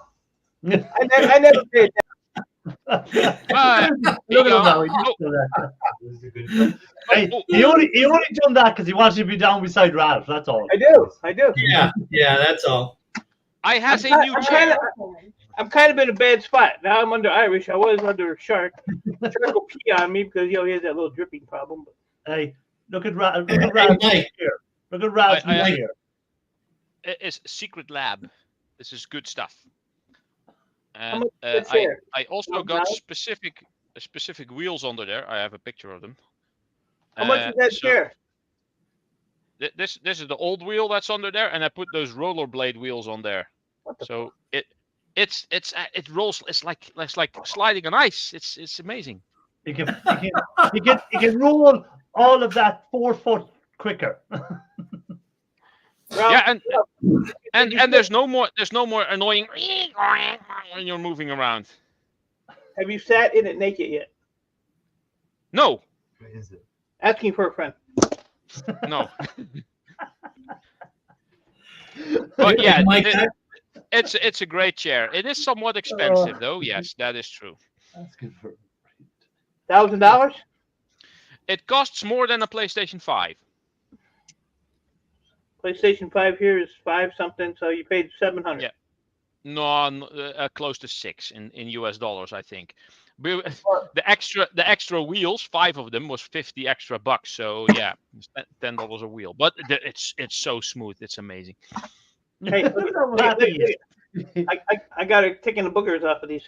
S2: I never paid attention.
S1: He only done that because he wanted to be down beside Ralph. That's all.
S2: I do.
S3: Yeah, that's all.
S5: I has a new chair.
S2: I'm kind of in a bad spot now. I'm under Irish. I was under Shark. Shark will pee on me because he has that little dripping problem.
S1: Hey, Look at Raz.
S3: Hey,
S1: Look at Raz
S3: Mike.
S1: here. Look at Raz
S5: I-
S1: here.
S5: It's Secret Lab. This is good stuff.
S2: How
S5: And
S2: much is that chair?
S5: I also
S2: $12?
S5: got specific wheels under there. I have a picture of them.
S2: How much is that
S5: so
S2: chair?
S5: This is the old wheel that's under there, and I put those rollerblade wheels on there.
S2: What the
S5: So it rolls. It's like sliding on ice. It's amazing.
S1: You can roll all of that 4 foot quicker.
S2: Ralph,
S5: Yeah, and
S2: you
S5: there's no more annoying when you're moving around.
S2: have you sat in it naked yet?
S5: No,
S6: What is it?
S2: Asking for a friend.
S5: no. But yeah,
S3: Mike,
S5: it's a great chair. It is somewhat expensive though. Yes, that is true.
S1: That's good for.
S2: $1,000?
S5: It costs more than a PlayStation 5.
S2: PlayStation 5 here is 5 something, so you paid 700.
S5: Yeah. No, close to 6 in US dollars, I think. The extra wheels, 5 of them, was 50 extra bucks. So yeah, $10 a wheel. But it's so smooth, it's amazing.
S2: Hey, look, I got it taking the boogers off of these.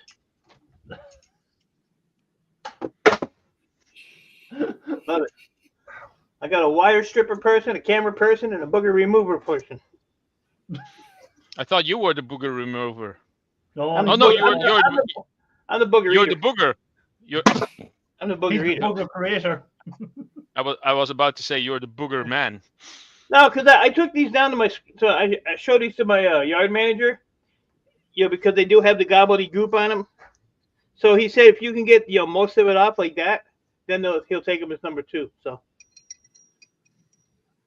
S2: Love it. I got a wire stripper person, a camera person, and a booger remover person.
S5: I thought you were the booger remover.
S1: No,
S2: I'm
S5: Oh
S2: the
S5: no,
S2: booger- I'm the booger
S5: you're
S2: eater.
S5: the booger.
S2: I'm the
S1: he's
S2: booger
S1: the
S2: eater.
S1: booger creator.
S5: I was about to say you're the booger man.
S2: No, because I took these down to my. So I showed these to my yard manager. Because they do have the gobbledygook on them. So he said if you can get most of it off like that, then he'll take them as number 2. So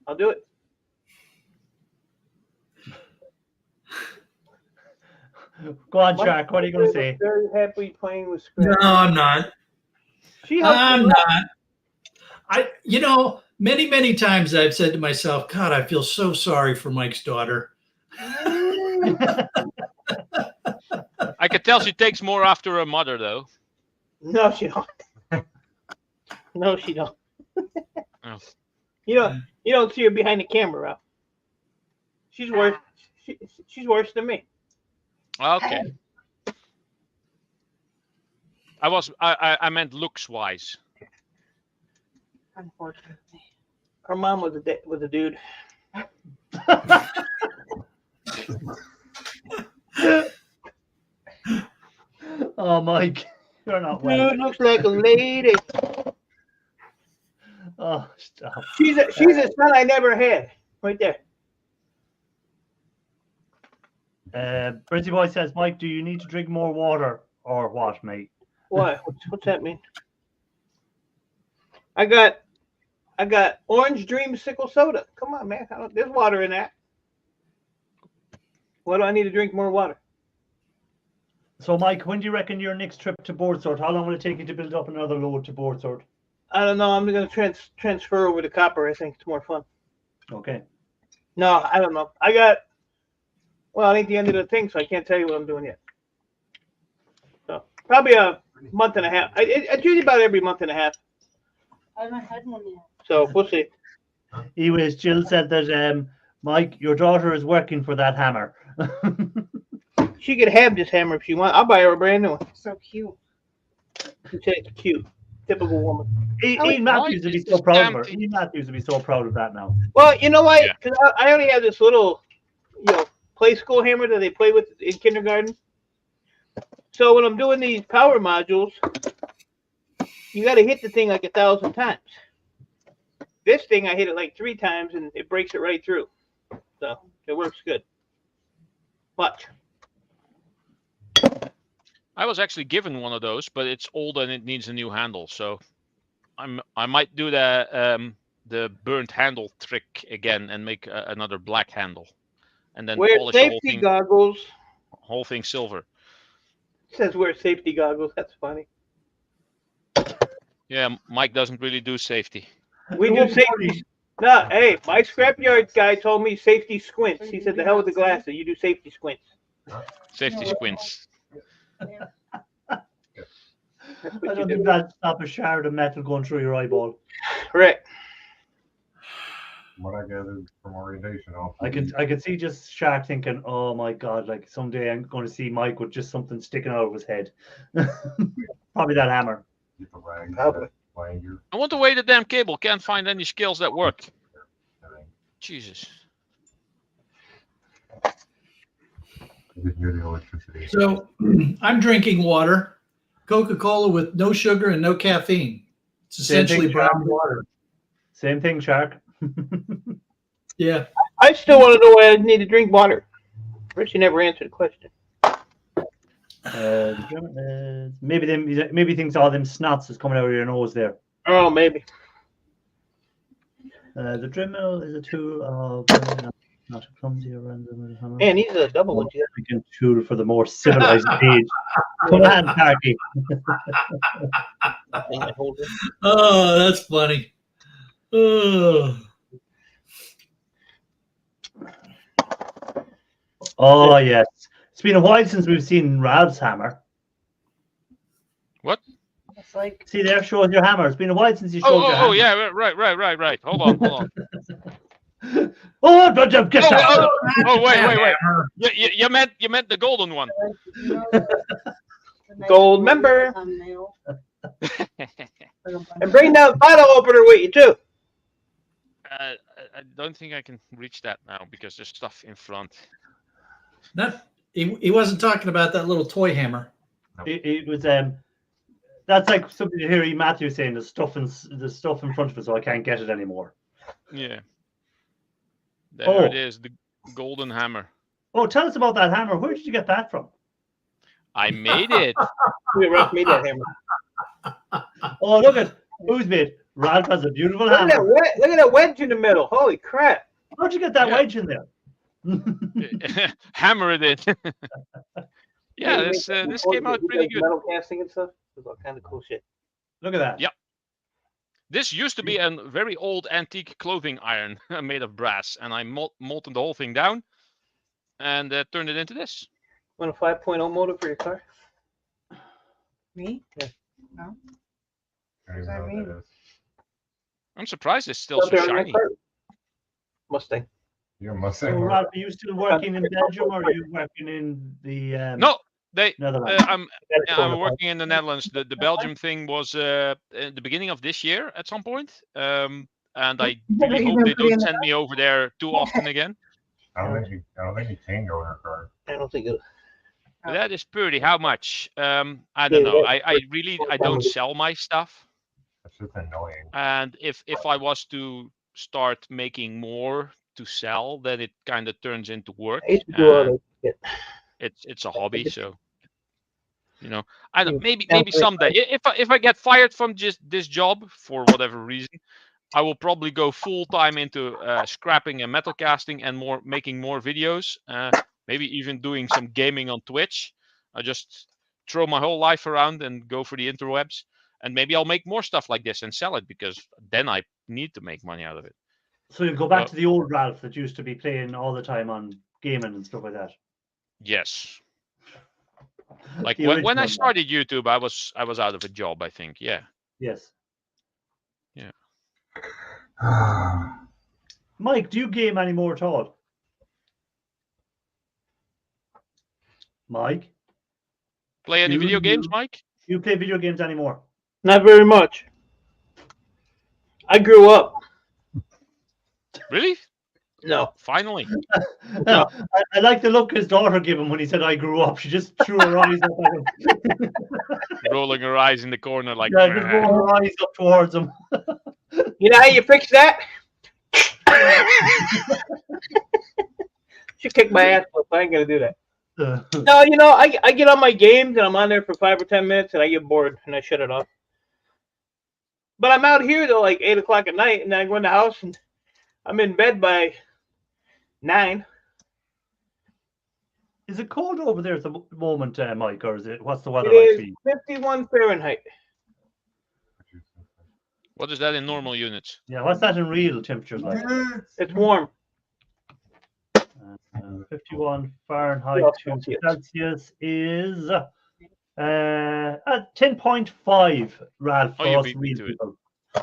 S2: I'll do it.
S1: Go on, Shark. What are you going to say?
S2: Very happy playing with Scratch.
S3: no, I'm not.
S2: She helped
S3: I'm
S2: me out.
S3: not. Many times I've said to myself, God, I feel so sorry for Mike's daughter.
S5: I could tell she takes more after her mother though.
S2: No, she don't. No, she don't.
S5: Oh.
S2: You don't see her behind the camera, Ralph. She's worse. She's worse than me.
S5: Okay. I meant looks wise.
S4: Unfortunately.
S2: Her mom was a dude.
S1: Oh, Mike, you're not well.
S2: Dude looks like a lady.
S1: Oh, stop.
S2: She's a son I never had. Right there.
S1: Brizzy Boy says, Mike, do you need to drink more water or what, mate?
S2: What? What's that mean? I got Orange Dream Sickle Soda. Come on, man. There's water in that. Why do I need to drink more water?
S1: So, Mike, when do you reckon your next trip to Boardsword? How long will it take you to build up another load to Boardsword?
S2: I don't know. I'm going to transfer over to copper. I think it's more fun.
S1: Okay.
S2: No, I don't know. Well, it ain't the end of the thing, so I can't tell you what I'm doing yet. So probably a month and a half. It's usually about every month and a half.
S4: I haven't had one yet.
S2: So we'll see.
S1: Anyways, Jill said that, Mike, your daughter is working for that hammer.
S2: She could have this hammer if she wants. I'll buy her a brand new one.
S4: So cute.
S2: She said it's cute. Typical woman.
S1: Ian Matthews would be so proud of her. Ian Matthews would be so proud of that now.
S2: Well, you know what?
S5: Yeah.
S2: Because I only have this little, play school hammer that they play with in kindergarten. So when I'm doing these power modules, you got to hit the thing like 1,000 times. This thing, I hit it like 3 times and it breaks it right through. So it works good. Watch.
S5: I was actually given one of those, but it's old and it needs a new handle. So I might do the burnt handle trick again and make another black handle, and then
S2: Wear
S5: polish the whole
S2: safety
S5: thing,
S2: goggles.
S5: whole thing silver.
S2: It says wear safety goggles. That's funny.
S5: Yeah, Mike doesn't really do safety.
S2: We do safety. No, hey, my scrapyard guy told me safety squints. He said, "The hell with the glasses. You do safety squints."
S5: Safety squints.
S2: That's
S1: I
S2: what you
S1: don't
S2: do.
S1: think that'd stop a shard of metal going through your eyeball.
S2: Correct.
S6: what I gathered from orientation.
S1: I could see just Shark thinking, "Oh my God! Like someday I'm going to see Mike with just something sticking out of his head." Probably that hammer.
S6: Get the wags,
S2: Probably.
S6: flanger.
S5: I want to weigh the damn cable. Can't find any skills that work. Jesus.
S6: Just near the electricity.
S3: So I'm drinking water, Coca-Cola with no sugar and no caffeine. It's essentially brown water.
S1: Same thing, Shark.
S3: Yeah.
S2: I still want to know why I need to drink water. Richie never answered the question.
S1: Maybe thinks all them snots is coming out of your nose there.
S2: Oh, maybe.
S1: The Dremel is a tool of not a clumsy or random.
S2: Man, these are the double ones.
S1: A tool for the more civilized age. Come on, Tarky.
S3: Oh, that's funny. Oh.
S1: Oh yes, it's been a while since we've seen Ralph's hammer.
S5: What?
S4: It's like
S1: See there, shows your hammer. It's been a while since you showed your hammer.
S5: Oh, yeah, right. Hold on.
S1: Oh, get that!
S5: Oh, wait. You meant the golden one.
S2: Gold member.
S4: thumbnail.
S2: And bring that bottle opener with you, too.
S5: I don't think I can reach that now because there's stuff in front.
S3: He wasn't talking about that little toy hammer.
S1: It was that's like something you hear Matthew saying. There's stuff in front of it, so I can't get it anymore.
S5: Yeah. There it is, the golden hammer.
S1: Oh, tell us about that hammer. Where did you get that from?
S5: I made it.
S2: Ralph made that hammer.
S1: Oh, look at who's made. Ralph has a beautiful
S2: Look at
S1: hammer.
S2: look at that wedge in the middle. Holy crap.
S1: How'd you get that
S5: Yeah.
S1: wedge in there?
S5: Hammer it in. Yeah, this came out pretty good.
S2: Metal casting and stuff. It was all kind of cool shit.
S1: Look at that.
S5: Yeah. This used to be a very old antique clothing iron made of brass, and I molten the whole thing down and turned it into this.
S2: Want a 5.0 motor for your car?
S4: Me?
S2: Yeah.
S4: No.
S6: I don't even know what that is.
S5: I'm surprised it's still
S2: Up
S5: so
S2: there on my
S5: shiny.
S2: car. Mustang.
S6: You're a
S1: So,
S6: Mustang.
S1: Ralph, are you still working in Belgium or are you working in the
S5: No,
S1: Netherlands?
S5: I'm working in the Netherlands. The Belgium thing was at the beginning of this year at some point. And I really hope they don't send me over there too often again.
S6: I don't think you can go in her car.
S2: I don't think it.
S5: That is pretty. How much? I don't know. I don't sell my stuff.
S6: That's just annoying.
S5: And if I was to start making more to sell, then it kind of turns into work.
S2: I used to do all
S5: and
S2: that shit.
S5: it's a hobby, so I don't. Maybe someday, if I get fired from just this job for whatever reason, I will probably go full time into scrapping and metal casting and making more videos. Maybe even doing some gaming on Twitch. I just throw my whole life around and go for the interwebs. And maybe I'll make more stuff like this and sell it because then I need to make money out of it.
S1: So you go back to the old Ralph that used to be playing all the time on gaming and stuff like that.
S5: Yes. Like
S1: The
S5: when I
S1: original
S5: started YouTube, I was out of a job, I think. Yeah.
S1: Yes.
S5: Yeah.
S1: Mike, do you game anymore at all? Mike,
S5: Play any video games, Mike?
S1: do you play video games anymore?
S2: Not very much. I grew up.
S5: Really?
S2: No.
S5: Finally.
S1: No, I like the look his daughter gave him when he said I grew up. She just threw her eyes up at him.
S5: Rolling her eyes in the corner like
S1: Yeah, just roll her eyes up towards him.
S2: You know how you fix that? She kicked my ass, but I ain't gonna do that. No, I get on my games and I'm on there for 5 or 10 minutes and I get bored and I shut it off. But I'm out here though, like 8 o'clock at night, and then I go in the house and I'm in bed by 9.
S1: Is it cold over there at the moment, Mike, or is it? What's the weather
S2: It
S1: like
S2: is
S1: for you?
S2: 51 Fahrenheit.
S5: What is that in normal units?
S1: Yeah, what's that in real temperatures like?
S2: It's warm.
S1: 51 Fahrenheit
S2: Yeah,
S1: to Celsius is 10.5, Ralph,
S5: Oh,
S1: for
S5: you
S1: us
S5: beat me
S1: real
S5: to it.
S1: people.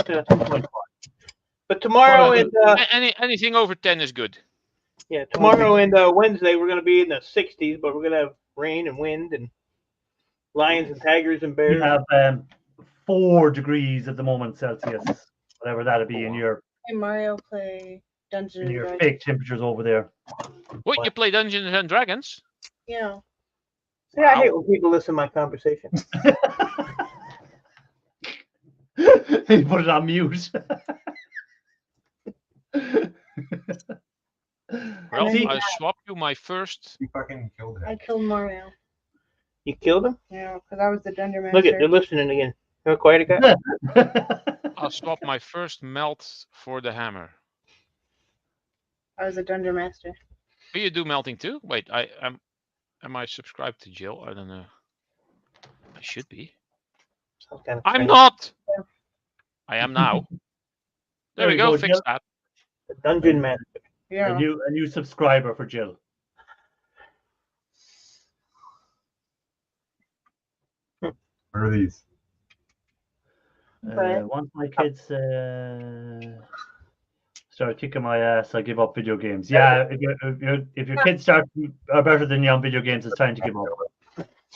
S2: Yeah.
S1: 10.5.
S2: But tomorrow and
S5: anything over 10 is good.
S2: yeah, tomorrow and Wednesday we're going to be in the 60s, but we're going to have rain and wind and lions and tigers and
S1: We
S2: bears.
S1: have 4 degrees at the moment Celsius, whatever that'll be in your
S4: Hey, Mario play Dungeons and Dragons.
S1: fake temperatures over there.
S5: What, you play Dungeons and Dragons?
S4: Yeah.
S2: Yeah, I hate when people listen to my conversation.
S1: He put it on mute.
S5: Well,
S4: think
S5: I swapped you my first.
S6: You fucking killed him.
S4: I killed Mario.
S2: You killed him?
S4: Yeah, because I was the dungeon master.
S2: Look at, they're listening again. How quiet it got?
S5: I'll swap my first melt for the hammer.
S4: I was a dungeon master.
S5: Do you do melting too? Wait, am I subscribed to Jill? I don't know. I should be.
S2: Sounds kind of
S5: I'm
S2: strange.
S5: not.
S4: Yeah.
S5: I am now. There
S1: There
S5: we
S1: you
S5: go.
S1: go,
S5: Fix
S1: Jill.
S5: that.
S2: The dungeon master.
S4: Yeah.
S1: a new subscriber for Jill.
S6: What are these?
S4: But-
S1: Once my kids start kicking my ass, I give up video games. Yeah, if your kids are better than you on video games, it's time to give up.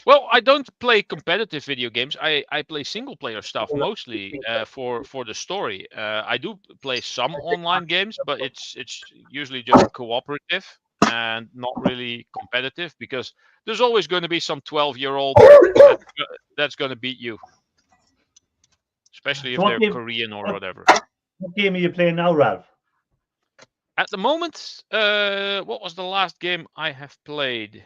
S5: Well, I don't play competitive video games. I play single player stuff mostly for the story. I do play some online games, but it's usually just cooperative and not really competitive because there's always going to be some 12-year-old that's going to beat you, especially if
S1: So what
S5: they're
S1: game-
S5: Korean or whatever.
S1: What game are you playing now, Ralph?
S5: At the moment, what was the last game I have played?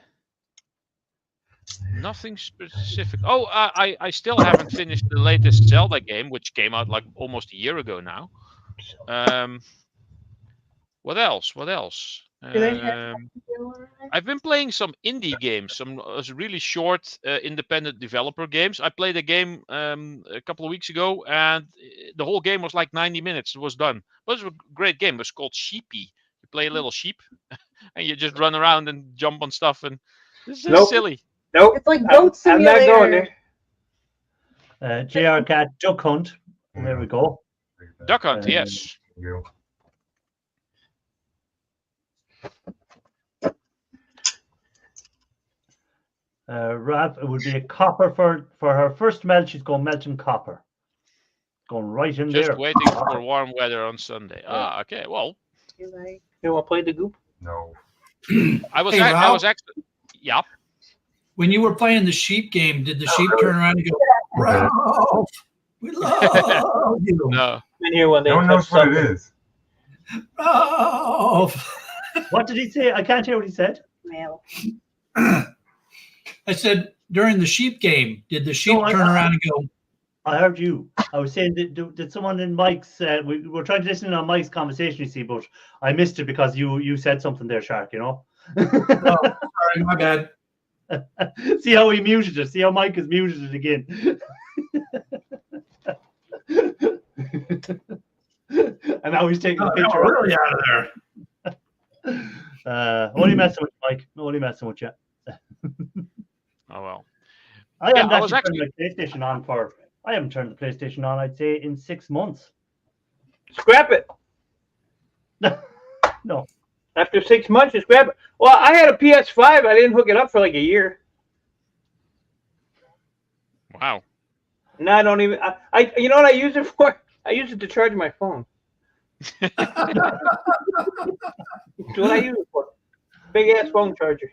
S5: Nothing specific. Oh, I still haven't finished the latest Zelda game, which came out like almost a year ago now. What else? What else? I've been playing some indie games, some really short independent developer games. I played a game a couple of weeks ago, and the whole game was like 90 minutes. It was done. But it was a great game. It was called Sheepy. You play a little sheep, and you just run around and jump on stuff, and it's just
S2: Nope.
S5: silly.
S2: Nope.
S4: It's like Goat
S2: I'm not
S4: Simulator.
S2: going there.
S1: JR Cat Duck Hunt. There we go.
S5: Duck Hunt,
S1: Uh,
S5: yes.
S6: You.
S1: Ralph, it would be a copper for her first melt. She's going melting copper. Going right in
S5: Just
S1: there.
S5: waiting for warm weather on Sunday. Ah, okay. Well,
S4: You like-
S2: You want to play the goop?
S6: No.
S5: I was
S3: Hey,
S5: I was
S3: Ralph?
S5: actually yeah.
S3: When you were playing the sheep game, did the sheep turn around and go, Ralph, we love you,
S5: No.
S2: Been here one day.
S6: No one knows what it is.
S3: Ralph?
S1: What did he say? I can't hear what he said.
S4: Male.
S3: I said, during the sheep game, did the sheep
S1: No, I-
S3: turn around and go,
S1: I heard you. I was saying, did someone in Mike's? We were trying to listen in on Mike's conversation, you see, but I missed it because you said something there, Shark. You know.
S3: sorry, my bad.
S1: See how he muted it. See how Mike has muted it again. And now he's taking a
S3: Oh,
S1: picture.
S3: no, really out of there.
S1: Only messing with you, Mike. Only messing with you.
S5: Oh well.
S1: I
S5: Yeah,
S1: haven't
S5: I was
S1: actually turned my PlayStation on for. I haven't turned the PlayStation on. I'd say in 6 months.
S2: Scrap it.
S1: No.
S2: After 6 months, you scrap it. Well, I had a PS5. I didn't hook it up for like a year.
S5: Wow.
S2: No, I don't even. I you know what I use it for? I use it to charge my phone. That's what I use it for. Big ass phone charger.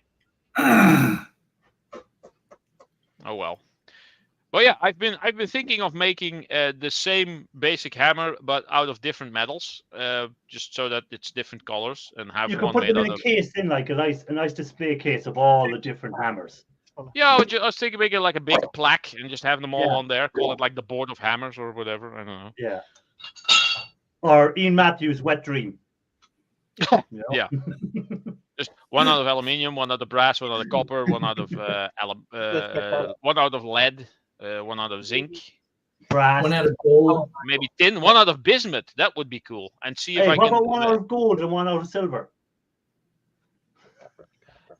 S5: Oh well. Well, yeah, I've been thinking of making the same basic hammer but out of different metals, just so that it's different colors and have
S1: You can
S5: one
S1: put
S5: made
S1: them in
S5: out
S1: a
S5: of.
S1: case in like a nice display case of all the different hammers.
S5: Yeah, I was thinking making like a big plaque and just have them all
S1: Yeah.
S5: on there. Call it like the board of hammers or whatever. I don't know.
S1: Yeah. Or Ian Matthews' Wet Dream. You know?
S5: Yeah. Just one out of aluminium, one out of brass, one out of copper, one out of one out of lead, one out of zinc,
S1: Brass.
S3: One out of gold.
S5: maybe tin, one out of bismuth. That would be cool. And see if
S1: Hey,
S5: I
S1: what
S5: can.
S1: about one out of gold and one out of silver?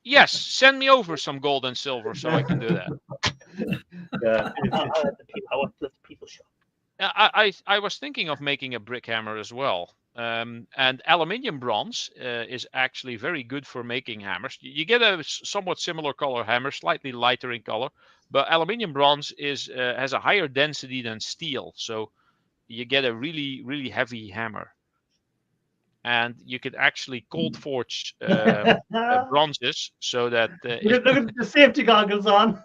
S5: Yes, send me over some gold and silver so I can do that.
S1: Yeah.
S2: I'll let the people. I want to let the people show.
S5: I was thinking of making a brick hammer as well. And aluminium bronze is actually very good for making hammers. You get a somewhat similar color hammer, slightly lighter in color, but aluminium bronze has a higher density than steel, so you get a really, really heavy hammer. And you could actually cold forge bronzes so that
S1: Look at the safety goggles on.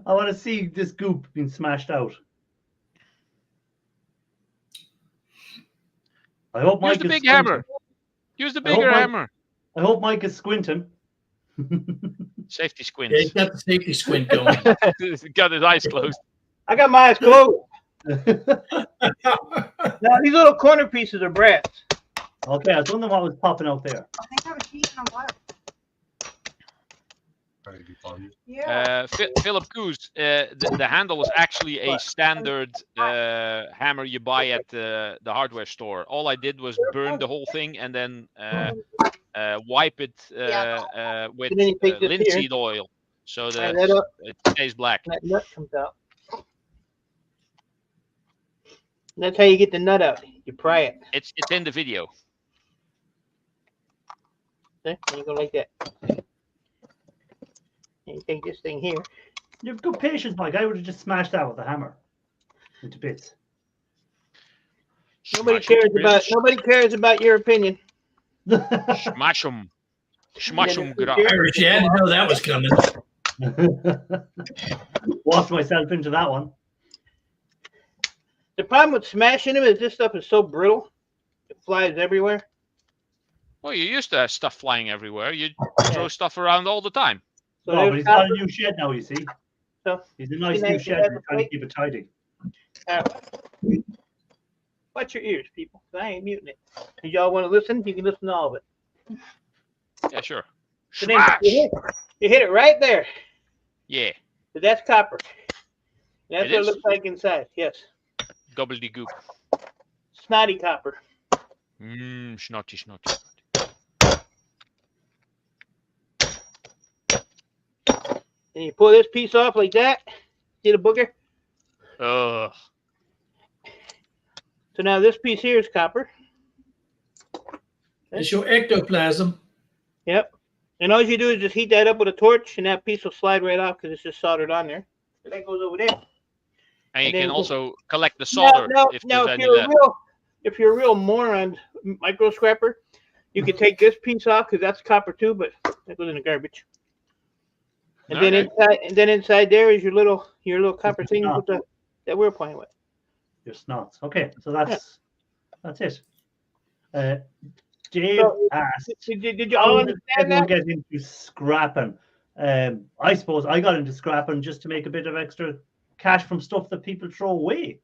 S1: I want to see this goop being smashed out. I hope
S5: use
S1: Mike
S5: the
S1: is
S5: big
S1: squinting.
S5: hammer. Use the
S1: I hope
S5: bigger
S1: Mike-
S5: hammer.
S1: I hope Mike is squinting.
S5: Safety
S3: Yeah, he's
S5: squints.
S3: got the safety squint going.
S5: Got his eyes closed.
S2: I got my eyes closed. Now these little corner pieces are brass.
S1: Okay, I was wondering what was popping out there.
S4: I think I was heating a water.
S6: Trying to be funny.
S4: Yeah.
S5: Philip Coos, the handle is actually a standard hammer you buy at the hardware store. All I did was burn the whole thing and then wipe it with
S2: And then you take this
S5: linseed
S2: here.
S5: oil so
S2: Tie
S5: that
S2: that up.
S5: it stays black.
S2: That nut comes out. That's how you get the nut out. You pry it.
S5: It's in the video.
S2: Okay? And you go like that. And you take this thing here.
S1: You have good patience, Mike. I would have just smashed that with a hammer into bits.
S5: Smash 'em,
S2: Nobody cares about your opinion.
S5: Smash them. Smash them.
S3: Irish, you had to know that was coming.
S1: Walked myself into that one.
S2: The problem with smashing them is this stuff is so brittle. It flies everywhere.
S5: Well, you used to have stuff flying everywhere. You throw stuff around all the time.
S2: So
S1: Oh, but
S2: there's
S1: he's got a
S2: copper.
S1: new shed now, you see.
S2: So,
S1: He's a nice
S2: you
S1: new
S2: know,
S1: shed.
S2: you have
S1: We're
S2: to
S1: trying to
S2: wait.
S1: keep it tidy.
S2: Watch your ears, people. I ain't muting it. If y'all want to listen, you can listen to all of it.
S5: Yeah, sure.
S2: So then
S5: Smash!
S2: you hit it right there.
S5: Yeah,
S2: So that's copper. That's
S5: It
S2: what
S5: is?
S2: it looks like inside. Yes.
S5: gobbledygook.
S2: Snotty copper.
S5: Snotty.
S2: And you pull this piece off like that. See the booger?
S5: Ugh.
S2: So now this piece here is copper.
S3: It's your ectoplasm.
S2: Yep. And all you do is just heat that up with a torch, and that piece will slide right off because it's just soldered on there. So that goes over there.
S5: And you
S2: then
S5: can
S2: just-
S5: also collect the solder if
S2: Now,
S5: there's any left.
S2: if you're a real moron micro scrapper, you can take this piece off because that's copper too, but that goes in the garbage. And then inside there is your little copper thing with that we're playing with.
S1: Your snots. Okay, so that's it. Dave
S2: So,
S1: asked,
S2: Did you
S1: how
S2: all
S1: did
S2: understand
S1: everyone
S2: that?
S1: get into scrapping? I suppose I got into scrapping just to make a bit of extra cash from stuff that people throw away.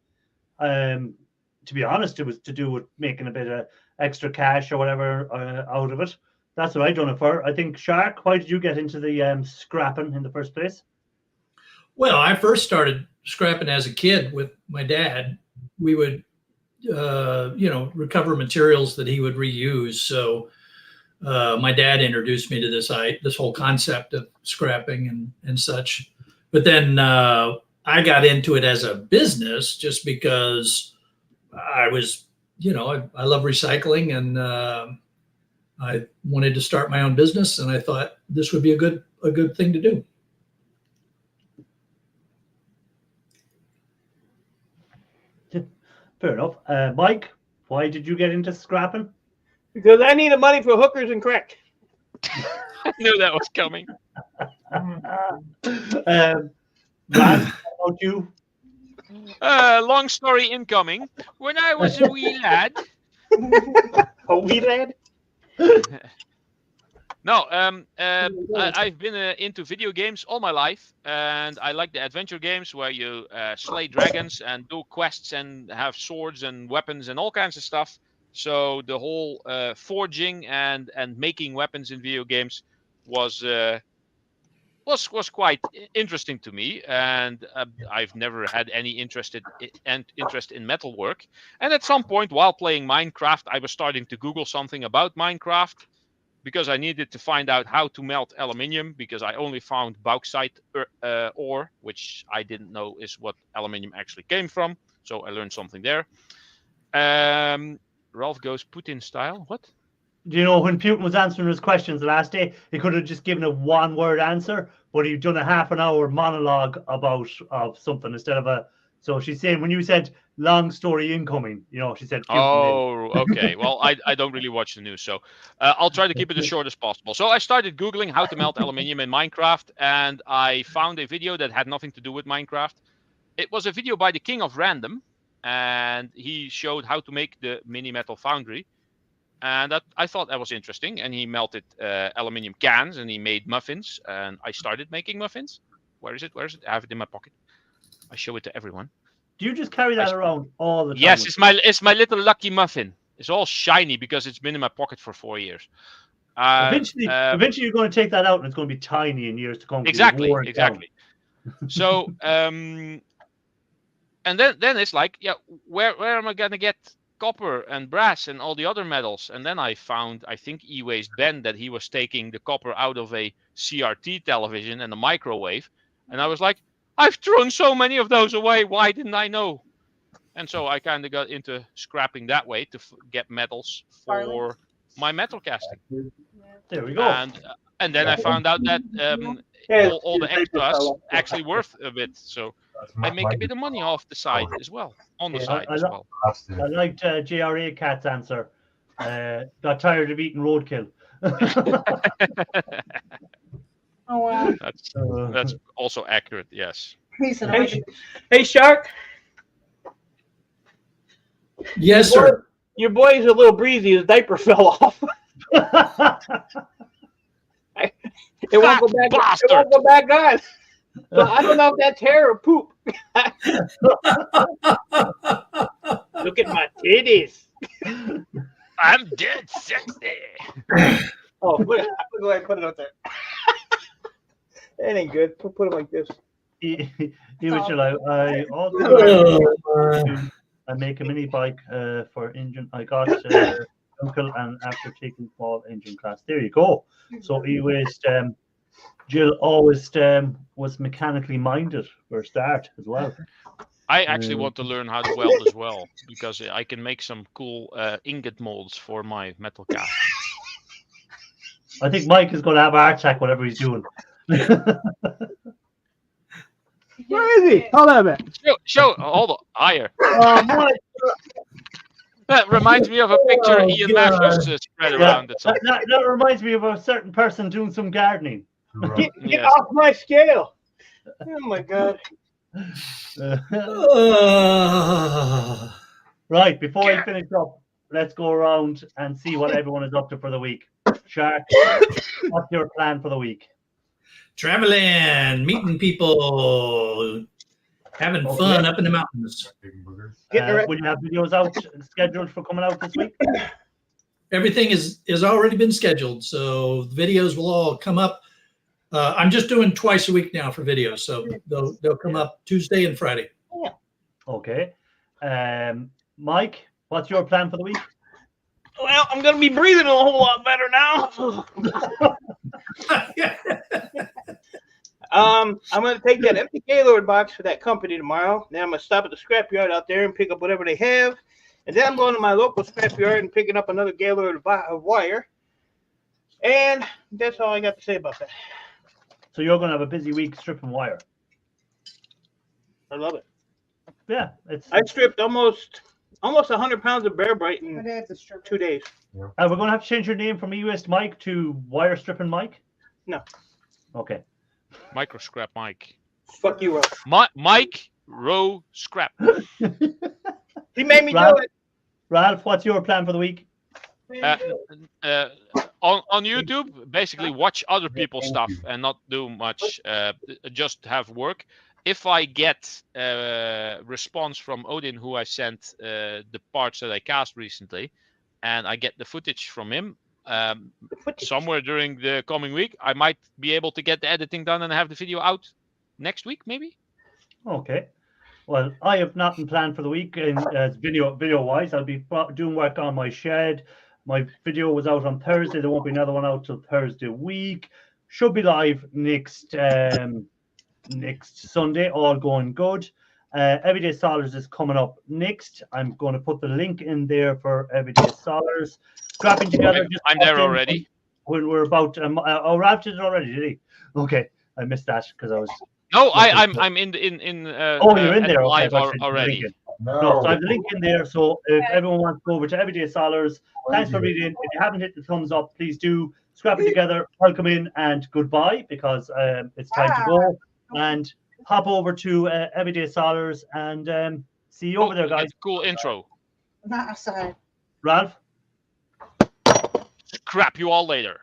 S1: To be honest, it was to do with making a bit of extra cash or whatever out of it. That's what I done it for. I think, Shark, why did you get into the scrapping in the first place?
S3: Well, I first started scrapping as a kid with my dad. We would, recover materials that he would reuse. So my dad introduced me to this whole concept of scrapping and such. But then I got into it as a business just because I was, I love recycling and I wanted to start my own business, and I thought this would be a good thing to do.
S1: Fair enough. Mike, why did you get into scrapping?
S2: Because I needed money for hookers and crack.
S5: I knew that was coming.
S1: Brad, how about you?
S5: Long story incoming. When I was a wee lad.
S2: A wee lad?
S5: No, I've been into video games all my life, and I like the adventure games where you slay dragons and do quests and have swords and weapons and all kinds of stuff. So the whole forging and making weapons in video games was quite interesting to me, and I've never had any interest in metalwork. And at some point, while playing Minecraft, I was starting to Google something about Minecraft, because I needed to find out how to melt aluminium, because I only found bauxite ore, which I didn't know is what aluminium actually came from. So I learned something there. Ralph goes Putin style. What?
S1: Do you know when Putin was answering his questions the last day, he could have just given a one-word answer, but he'd done a half an hour monologue about of something instead of a. So she's saying when you said long story incoming, she said. Putin
S5: Oh, okay. Well, I don't really watch the news, so I'll try to keep it as short as possible. So I started Googling how to melt aluminium in Minecraft, and I found a video that had nothing to do with Minecraft. It was a video by the King of Random, and he showed how to make the mini metal foundry. And I thought that was interesting. And he melted aluminium cans and he made muffins. And I started making muffins. Where is it? I have it in my pocket. I show it to everyone.
S1: Do you just carry that around all the time?
S5: Yes, it's my little lucky muffin. It's all shiny because it's been in my pocket for 4 years.
S1: Eventually you're going to take that out and it's going to be tiny in years to come.
S5: Exactly. So, and then it's like, yeah, where am I going to get copper and brass and all the other metals? And then I found, I think E-Waste Ben, that he was taking the copper out of a CRT television and a microwave. And I was like, I've thrown so many of those away. Why didn't I know? And so I kind of got into scrapping that way to get metals for my metal casting.
S1: There we go.
S5: And then I found out that all the extras actually worth a bit. So I make a bit of money off the side as well, on the side as well.
S1: I liked JRA Cat's answer. Got tired of eating roadkill.
S4: Oh wow.
S5: That's also accurate. Yes.
S2: Hey, Shark.
S3: Yes, sir.
S2: Your boy's a little breezy. His diaper fell off. It won't go back.
S5: Bastard.
S2: It won't go back on. So I don't know if that's hair or poop. Look at my titties.
S5: I'm dead sexy.
S2: Oh, I'm gonna go ahead and put it up there. That ain't good. Put it like this.
S1: I make a mini bike for engine. I got uncle and after taking small engine class. There you go. So E-Waste, Jill always was mechanically minded for a start as well.
S5: I actually want to learn how to weld as well, because I can make some cool ingot molds for my metal cast.
S1: I think Mike is going to have a heart attack, whatever he's doing.
S2: Where is he? Hold on a minute.
S5: Hold on, higher. That reminds me of a picture Ian Matthews spread around.
S1: That reminds me of a certain person doing some gardening.
S2: Get off my scale. Oh my god.
S1: Right, before we finish up, let's go around and see what everyone is up to for the week. Shark, what's your plan for the week?
S3: Traveling, meeting people, having fun up in the mountains.
S1: Will you have videos out scheduled for coming out this week?
S3: Everything is already been scheduled, so the videos will all come up. I'm just doing twice a week now for videos, so they'll come up Tuesday and Friday.
S2: Yeah.
S1: Okay. Mike, what's your plan for the week?
S2: Well, I'm gonna be breathing a whole lot better now. I'm gonna take that empty Gaylord box for that company tomorrow. Then I'm gonna stop at the scrapyard out there and pick up whatever they have. And then I'm going to my local scrapyard and picking up another Gaylord wire. And that's all I got to say about that.
S1: So you're going to have a busy week stripping wire.
S2: I love it.
S1: Yeah,
S2: I stripped almost 100 pounds of bear bright in 2 days.
S1: We're going to have to change your name from E-Waste Mike to Wire Stripping Mike?
S2: No.
S1: Okay.
S5: Micro Scrap Mike.
S2: Fuck you, Ro.
S5: Mike Row Scrap.
S2: He made me do it.
S1: Ralph, what's your plan for the week?
S5: On YouTube, basically watch other people's stuff and not do much. Just have work. If I get response from Odin, who I sent the parts that I cast recently, and I get the footage from him somewhere during the coming week, I might be able to get the editing done and have the video out next week, maybe.
S1: Okay. Well, I have nothing planned for the week. And video wise, I'll be doing work on my shed. My video was out on Thursday. There won't be another one out till Thursday week. Should be live next Sunday. All going good. Everyday Solars is coming up next. I'm going to put the link in there for Everyday Solars. Scrapping together.
S5: I'm there already.
S1: When we're about, Ralph did it already, did he? Okay, I missed that because I was.
S5: No, I'm in
S1: you're in there.
S5: Live
S1: Okay,
S5: already.
S1: No, so I have the link in there. So if everyone wants to go over to Everyday Solars, thanks for reading. If you haven't hit the thumbs up, please do. Scrap it together, welcome in, and goodbye, because it's time to go. And hop over to Everyday Solars and see you over there, guys.
S5: Cool intro.
S4: Not aside.
S1: Ralph?
S5: Scrap you all later.